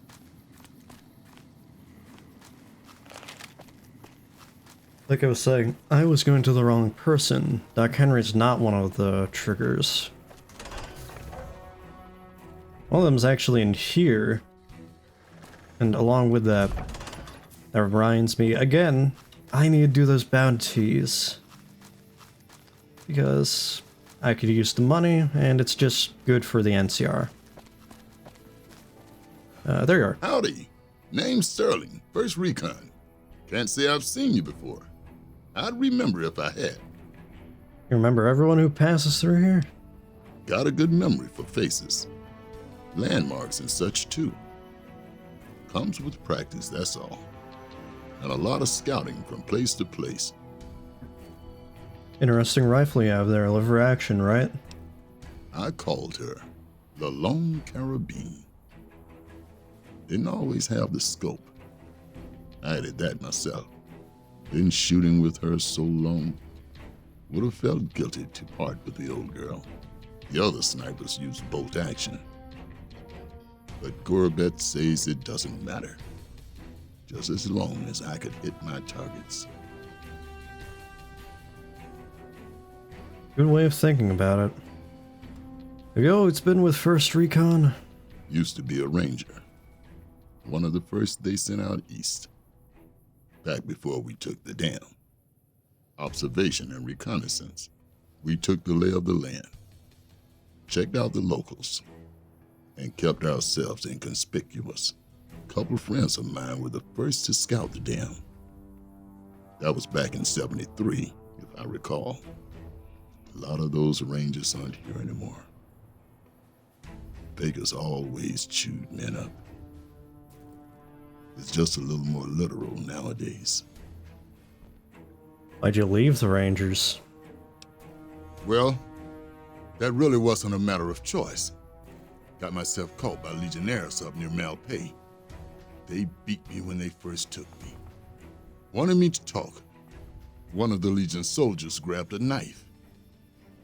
Like I was saying, I was going to the wrong person. Doc Henry's not one of the triggers. One of them's actually in here. And along with that, that reminds me, again, I need to do those bounties. Because I could use the money, and it's just good for the NCR. There you are. Howdy. Name's Sterling, First Recon. Can't say I've seen you before. I'd remember if I had. You remember everyone who passes through here? Got a good memory for faces. Landmarks and such too. Comes with practice, that's all. And a lot of scouting from place to place. Interesting rifle you have there, liver action, right? I called her the Lone Carabine. Didn't always have the scope. I added that myself. Been shooting with her so long, would have felt guilty to part with the old girl. The other snipers used bolt action. But Gorbet says it doesn't matter. Just as long as I could hit my targets. Good way of thinking about it. Have you always been with 1st Recon? Used to be a ranger. One of the first they sent out east. Back before we took the dam. Observation and reconnaissance. We took the lay of the land. Checked out the locals. And kept ourselves inconspicuous. A couple friends of mine were the first to scout the dam. That was back in '73, if I recall. A lot of those rangers aren't here anymore. Bakers always chewed men up. It's just a little more literal nowadays. Why'd you leave the Rangers? Well, that really wasn't a matter of choice. Got myself caught by Legionnaires up near Malpais. They beat me when they first took me. Wanted me to talk. One of the Legion soldiers grabbed a knife,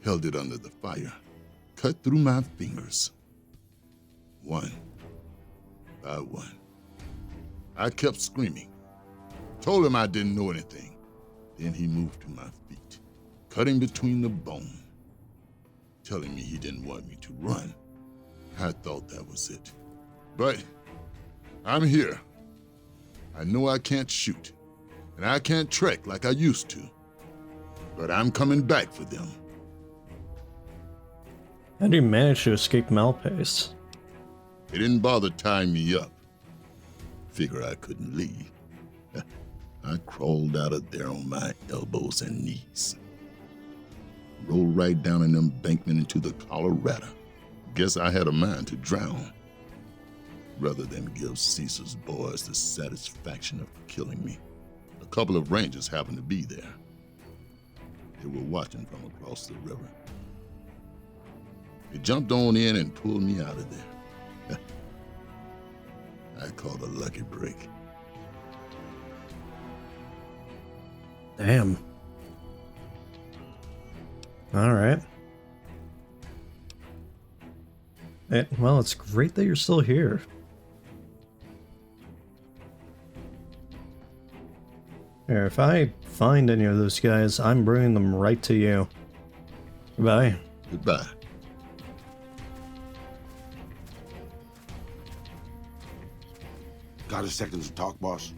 held it under the fire, cut through my fingers. One by one. I kept screaming. Told him I didn't know anything. Then he moved to my feet, cutting between the bone, telling me he didn't want me to run. I thought that was it. But I'm here. I know I can't shoot, and I can't trek like I used to. But I'm coming back for them. How did you manage to escape Malpais? They didn't bother tying me up. Figure I couldn't leave. I crawled out of there on my elbows and knees. Rolled right down an embankment into the Colorado. Guess I had a mind to drown, rather than give Caesar's boys the satisfaction of killing me. A couple of rangers happened to be there. They were watching from across the river. They jumped on in and pulled me out of there. I called a lucky break. Damn. Alright. Well, it's great that you're still here. Here, if I find any of those guys, I'm bringing them right to you. Goodbye. Goodbye. Got a second to talk, boss?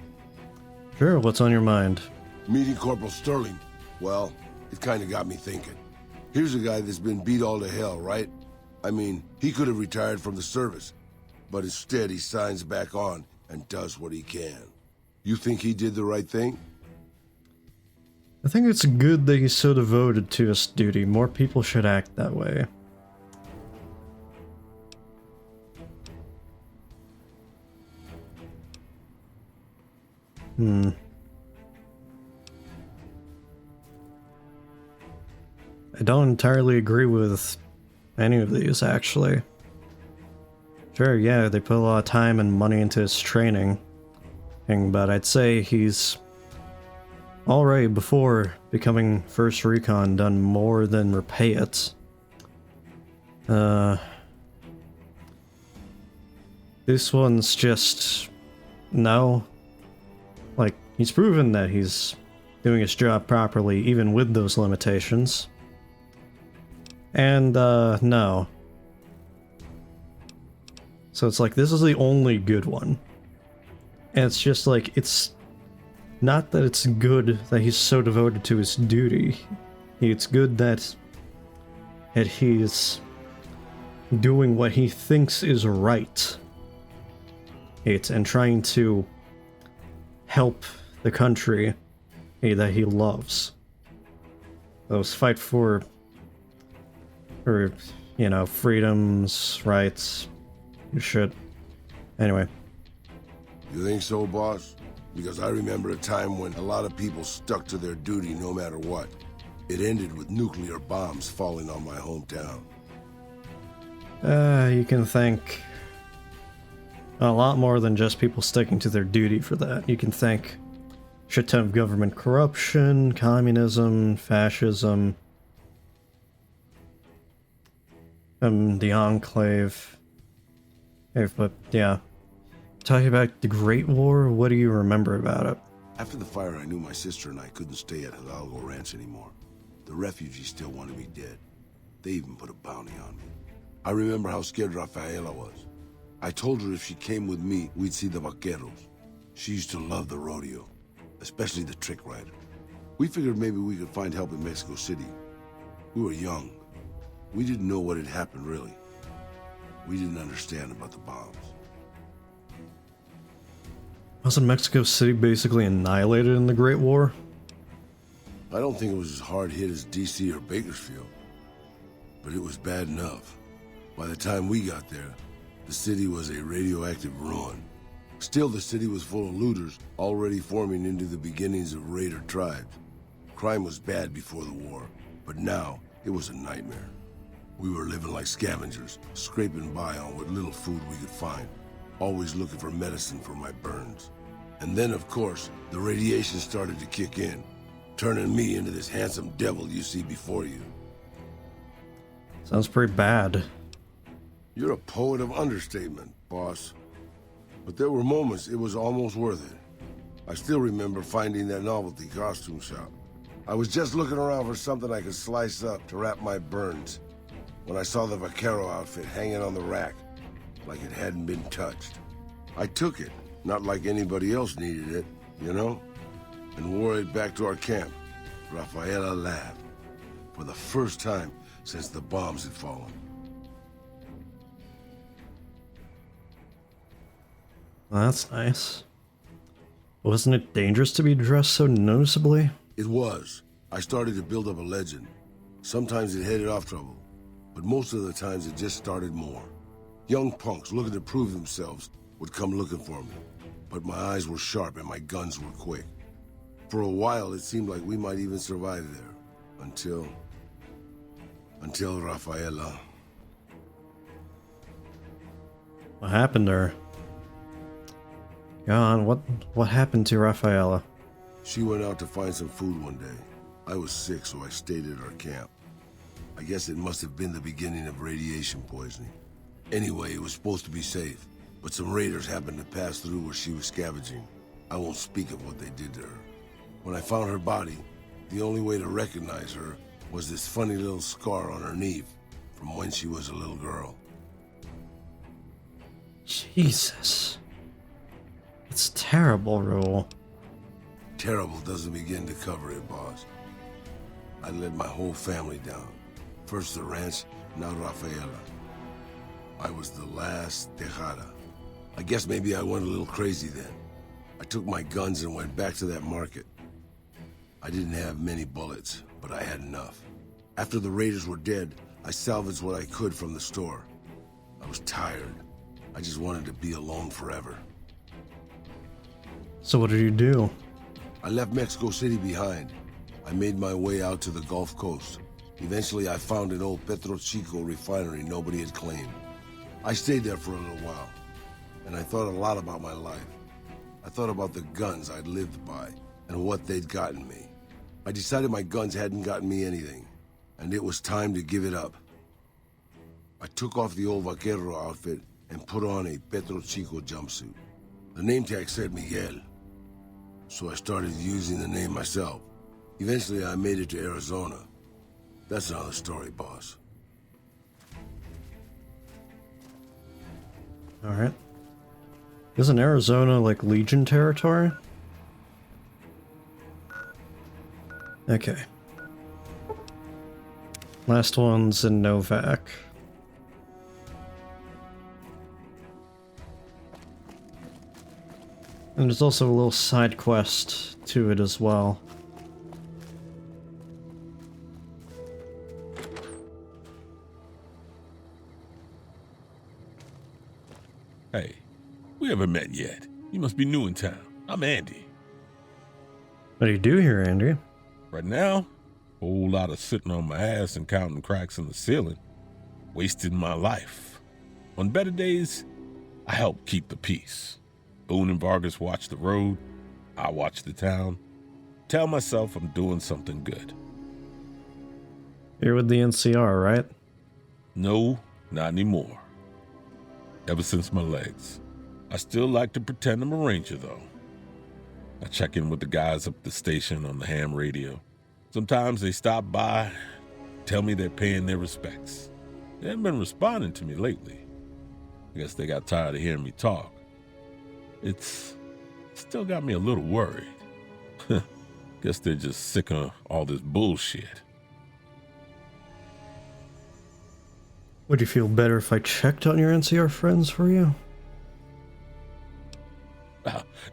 Sure, what's on your mind? Meeting Corporal Sterling. Well, it kind of got me thinking. Here's a guy that's been beat all to hell, right? I mean, he could have retired from the service, but instead he signs back on and does what he can. You think he did the right thing? I think it's good that he's so devoted to his duty. More people should act that way. I don't entirely agree with any of these, actually. Sure, yeah, they put a lot of time and money into his training, but I'd say he's already, before becoming First Recon, done more than repay it. This one's just... no. Like, he's proven that he's doing his job properly, even with those limitations. And, no. So it's like, this is the only good one. And it's just like, it's not that it's good that he's so devoted to his duty. It's good that he's doing what he thinks is right. And trying to help the country that he loves. Those fight for, you know, freedoms, rights, You should. Anyway. You think so, boss? Because I remember a time when a lot of people stuck to their duty no matter what. It ended with nuclear bombs falling on my hometown. You can thank a lot more than just people sticking to their duty for that. You can thank shit ton of government corruption, communism, fascism, the Enclave. But yeah. Talking about the Great War, what do you remember about it? After the fire, I knew my sister and I couldn't stay at Hidalgo Ranch anymore. The refugees still wanted me dead. They even put a bounty on me. I remember how scared Rafaela was. I told her if she came with me, we'd see the vaqueros. She used to love the rodeo, especially the trick rider. We figured maybe we could find help in Mexico City. We were young. We didn't know what had happened, really. We didn't understand about the bombs. Wasn't Mexico City basically annihilated in the Great War? I don't think it was as hard hit as DC or Bakersfield, but it was bad enough. By the time we got there, the city was a radioactive ruin. Still, the city was full of looters, already forming into the beginnings of raider tribes. Crime was bad before the war, but now it was a nightmare. We were living like scavengers, scraping by on what little food we could find, always looking for medicine for my burns. And then, of course, the radiation started to kick in, turning me into this handsome devil you see before you. Sounds pretty bad. You're a poet of understatement, boss. But there were moments it was almost worth it. I still remember finding that novelty costume shop. I was just looking around for something I could slice up to wrap my burns when I saw the vaquero outfit hanging on the rack, like it hadn't been touched. I took it, not like anybody else needed it, you know? And wore it back to our camp. Rafaela laughed. For the first time since the bombs had fallen. Well, that's nice. Wasn't it dangerous to be dressed so noticeably? It was. I started to build up a legend. Sometimes it headed off trouble, but most of the times it just started more. Young punks looking to prove themselves would come looking for me, but my eyes were sharp and my guns were quick. For a while, it seemed like we might even survive there, until Rafaela. What happened to her? Go on, what happened to Rafaela? She went out to find some food one day. I was sick, so I stayed at our camp. I guess it must have been the beginning of radiation poisoning. Anyway, it was supposed to be safe, but some raiders happened to pass through where she was scavenging. I won't speak of what they did to her. When I found her body, the only way to recognize her was this funny little scar on her knee from when she was a little girl. Jesus. It's terrible, Rule. Terrible doesn't begin to cover it, boss. I led my whole family down. First the ranch, now Rafaela. I was the last Tejada. I guess maybe I went a little crazy then. I took my guns and went back to that market. I didn't have many bullets, but I had enough. After the raiders were dead, I salvaged what I could from the store. I was tired. I just wanted to be alone forever. So what did you do? I left Mexico City behind. I made my way out to the Gulf Coast. Eventually, I found an old Pt11 refinery nobody had claimed. I stayed there for a little while, and I thought a lot about my life. I thought about the guns I'd lived by, and what they'd gotten me. I decided my guns hadn't gotten me anything, and it was time to give it up. I took off the old vaquero outfit and put on a Pt11 jumpsuit. The name tag said Miguel, so I started using the name myself. Eventually, I made it to Arizona. That's another story, boss. Alright. Isn't Arizona like Legion territory? Okay. Last one's in Novak. And there's also a little side quest to it as well. Hey, we haven't met yet. You must be new in town. I'm Andy. What do you do here, Andy? Right now, a whole lot of sitting on my ass and counting cracks in the ceiling. Wasting my life. On better days, I help keep the peace. Boone and Vargas watch the road. I watch the town. Tell myself I'm doing something good. You're with the NCR, right? No, not anymore. Ever since my legs. I still like to pretend I'm a ranger, though. I check in with the guys up the station on the ham radio. Sometimes they stop by, tell me they're paying their respects. They haven't been responding to me lately. I guess they got tired of hearing me talk. It's still got me a little worried. Guess they're just sick of all this bullshit. Would you feel better if I checked on your NCR friends for you?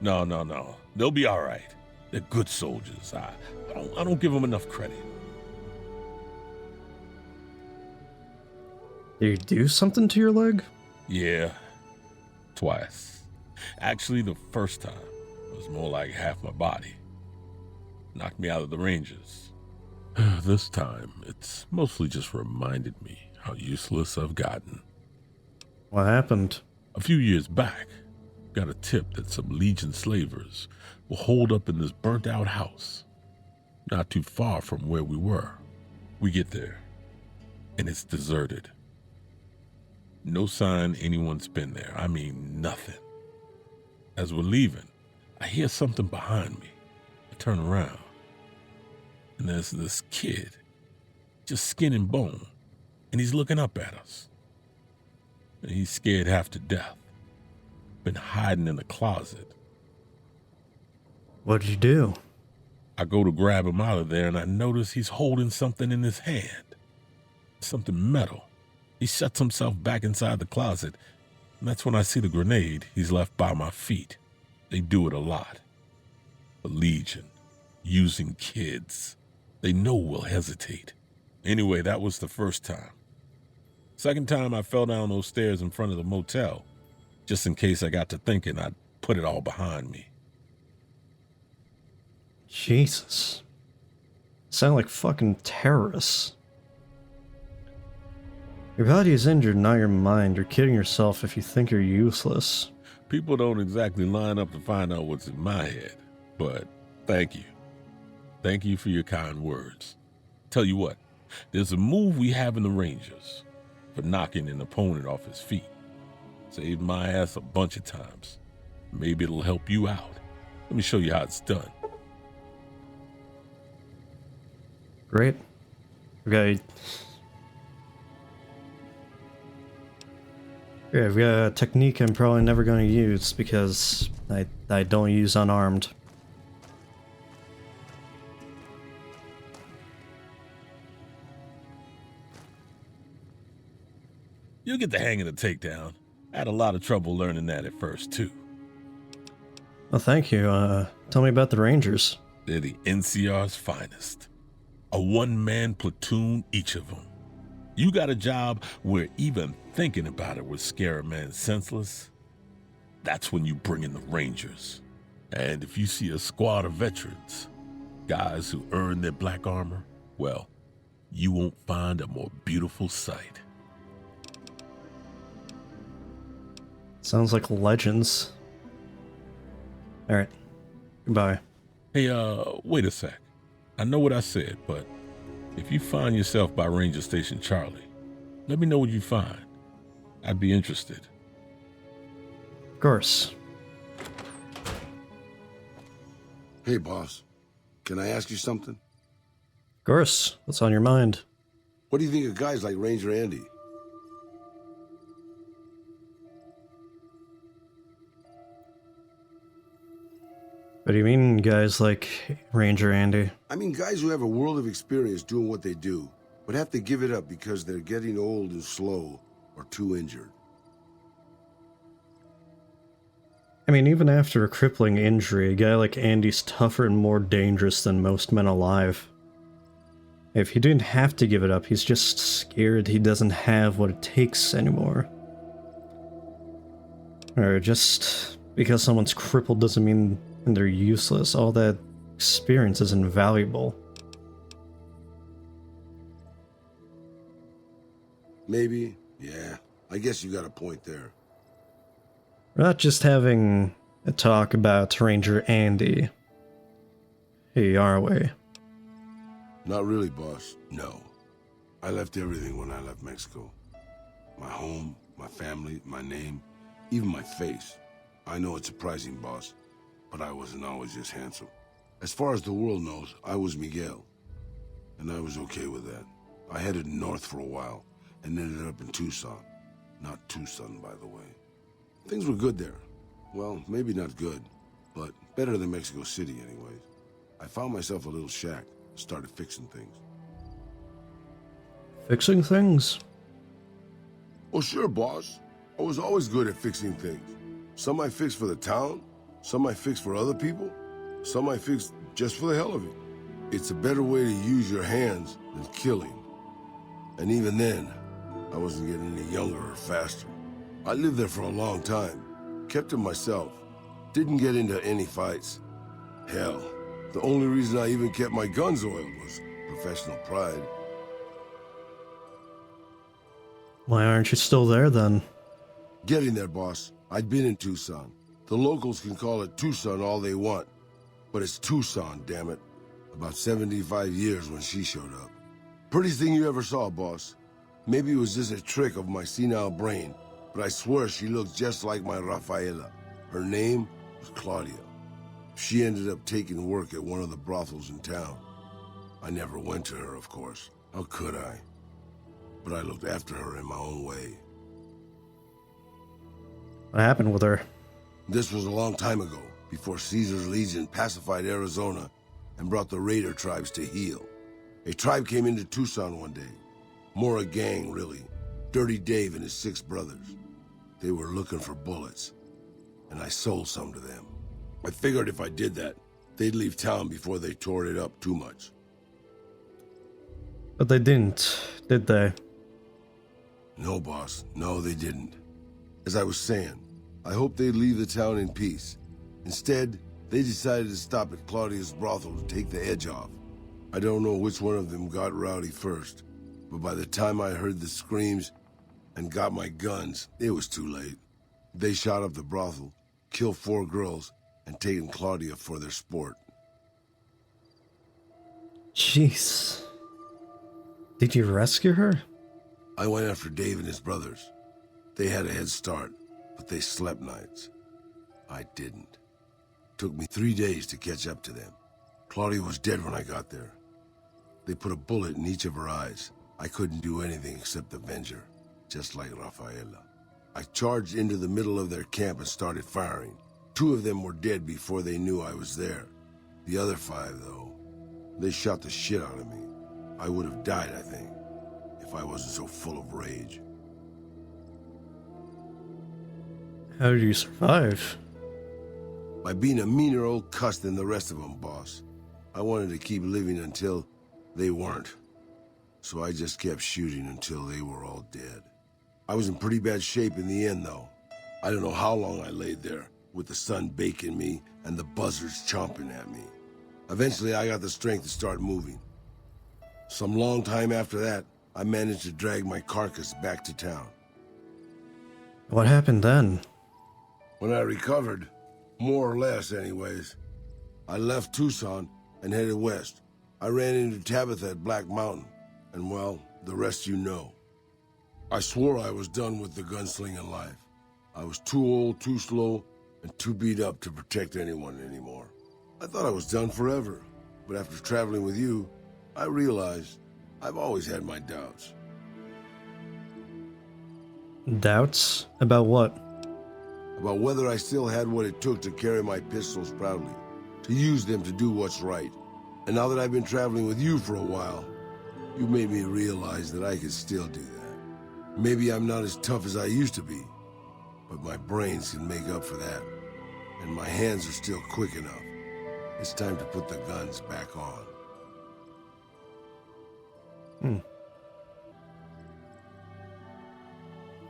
No. They'll be all right. They're good soldiers. I don't give them enough credit. Did you do something to your leg? Yeah, twice. Actually, the first time was more like half my body. Knocked me out of the Rangers. This time, it's mostly just reminded me how useless I've gotten. What happened? A few years back, got a tip that some Legion slavers were holed up in this burnt-out house, not too far from where we were. We get there, and it's deserted. No sign anyone's been there. I mean, nothing. As we're leaving, I hear something behind me. I turn around, and there's this kid, just skin and bone, and he's looking up at us. And he's scared half to death. Been hiding in the closet. What'd you do? I go to grab him out of there, and I notice he's holding something in his hand. Something metal. He shuts himself back inside the closet, and that's when I see the grenade he's left by my feet. They do it a lot. The Legion, using kids. They know we'll hesitate. Anyway, that was the first time. Second time I fell down those stairs in front of the motel. Just in case I got to thinking I'd put it all behind me. Jesus. Sound like fucking terrorists. Your body is injured, not your mind. You're kidding yourself if you think you're useless. People don't exactly line up to find out what's in my head, but thank you. Thank you for your kind words. Tell you what, there's a move we have in the Rangers for knocking an opponent off his feet. Saved my ass a bunch of times. Maybe it'll help you out. Let me show you how it's done. Great. Okay. Yeah, I've got a technique I'm probably never going to use because I don't use unarmed. You'll get the hang of the takedown. I had a lot of trouble learning that at first, too. Well, thank you. Tell me about the Rangers. They're the NCR's finest. A one-man platoon, each of them. You got a job where even thinking about it would scare a man senseless. That's when you bring in the Rangers. And if you see a squad of veterans, guys who earned their black armor, well, you won't find a more beautiful sight. Sounds like legends. Alright. Goodbye. Hey, wait a sec. I know what I said, but if you find yourself by Ranger Station Charlie, let me know what you find. I'd be interested. Of course. Hey, boss. Can I ask you something? Of course. What's on your mind? What do you think of guys like Ranger Andy? What do you mean, guys like Ranger Andy? I mean guys who have a world of experience doing what they do, but have to give it up because they're getting old and slow or too injured. I mean, even after a crippling injury, a guy like Andy's tougher and more dangerous than most men alive. If he didn't have to give it up, he's just scared he doesn't have what it takes anymore. Or just because someone's crippled doesn't mean they're useless. All that experience is invaluable. Maybe, yeah. I guess you got a point there. We're not just having a talk about Ranger Andy. Hey, are we? Not really, boss. No. I left everything when I left Mexico. My home, my family, my name, even my face. I know it's surprising, boss, but I wasn't always this handsome. As far as the world knows, I was Miguel. And I was okay with that. I headed north for a while and ended up in Tucson. Not Tucson, by the way. Things were good there. Well, maybe not good, but better than Mexico City anyways. I found myself a little shack, started fixing things. Fixing things? Oh, sure, boss. I was always good at fixing things. Some I fixed for the town, some I fixed for other people, some I fixed just for the hell of it. It's a better way to use your hands than killing. And even then, I wasn't getting any younger or faster. I lived there for a long time, kept to myself, didn't get into any fights. Hell, the only reason I even kept my guns oiled was professional pride. Why aren't you still there then? Getting there, boss. I'd been in Tucson. The locals can call it Tucson all they want, but it's Tucson, damn it. About 75 years when she showed up. Prettiest thing you ever saw, boss. Maybe it was just a trick of my senile brain, but I swear she looked just like my Rafaela. Her name was Claudia. She ended up taking work at one of the brothels in town. I never went to her, of course. How could I? But I looked after her in my own way. What happened with her? This was a long time ago, before Caesar's Legion pacified Arizona and brought the raider tribes to heel. A tribe came into Tucson one day. More a gang, really. Dirty Dave and his 6 brothers. They were looking for bullets, and I sold some to them. I figured if I did that, they'd leave town before they tore it up too much. But they didn't, did they? No, boss. No, they didn't. As I was saying, I hoped they'd leave the town in peace. Instead, they decided to stop at Claudia's brothel to take the edge off. I don't know which one of them got rowdy first, but by the time I heard the screams and got my guns, it was too late. They shot up the brothel, killed 4 girls, and taken Claudia for their sport. Jeez. Did you rescue her? I went after Dave and his brothers. They had a head start, but they slept nights. I didn't. Took me 3 days to catch up to them. Claudia was dead when I got there. They put a bullet in each of her eyes. I couldn't do anything except avenge her, just like Rafaela. I charged into the middle of their camp and started firing. 2 of them were dead before they knew I was there. The other 5, though, they shot the shit out of me. I would have died, I think, if I wasn't so full of rage. How did you survive? By being a meaner old cuss than the rest of them, boss. I wanted to keep living until they weren't. So I just kept shooting until they were all dead. I was in pretty bad shape in the end, though. I don't know how long I laid there, with the sun baking me and the buzzards chomping at me. Eventually, I got the strength to start moving. Some long time after that, I managed to drag my carcass back to town. What happened then? When I recovered, more or less anyways, I left Tucson and headed west. I ran into Tabitha at Black Mountain, and well, the rest you know. I swore I was done with the gunslinging life. I was too old, too slow, and too beat up to protect anyone anymore. I thought I was done forever, but after traveling with you, I realized I've always had my doubts. Doubts? About what? About whether I still had what it took to carry my pistols proudly, to use them to do what's right. And now that I've been traveling with you for a while, you made me realize that I could still do that. Maybe I'm not as tough as I used to be, but my brains can make up for that. And my hands are still quick enough. It's time to put the guns back on.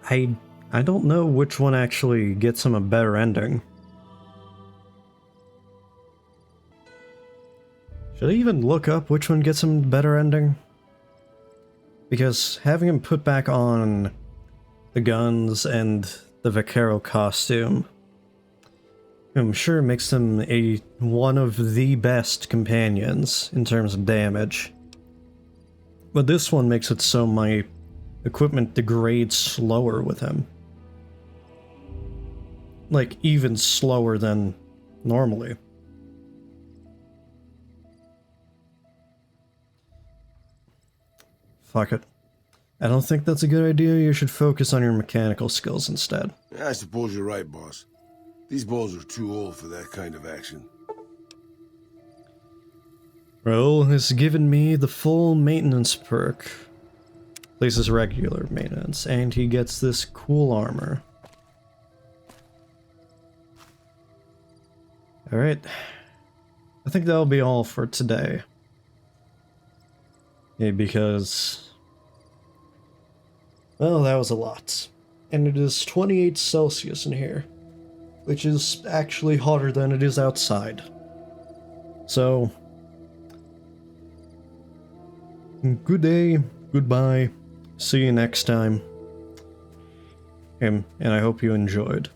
I I don't know which one actually gets him a better ending. Should I even look up which one gets him a better ending? Because having him put back on the guns and the Vaquero costume, I'm sure makes him one of the best companions in terms of damage. But this one makes it so my equipment degrades slower with him. Like, even slower than normally. Fuck it. I don't think that's a good idea. You should focus on your mechanical skills instead. I suppose you're right, boss. These balls are too old for that kind of action. Raoul has given me the full maintenance perk. Places regular maintenance, and he gets this cool armor. Alright. I think that'll be all for today. Yeah, because... well, that was a lot. And it is 28 Celsius in here, which is actually hotter than it is outside. So... good day, goodbye, see you next time. And I hope you enjoyed.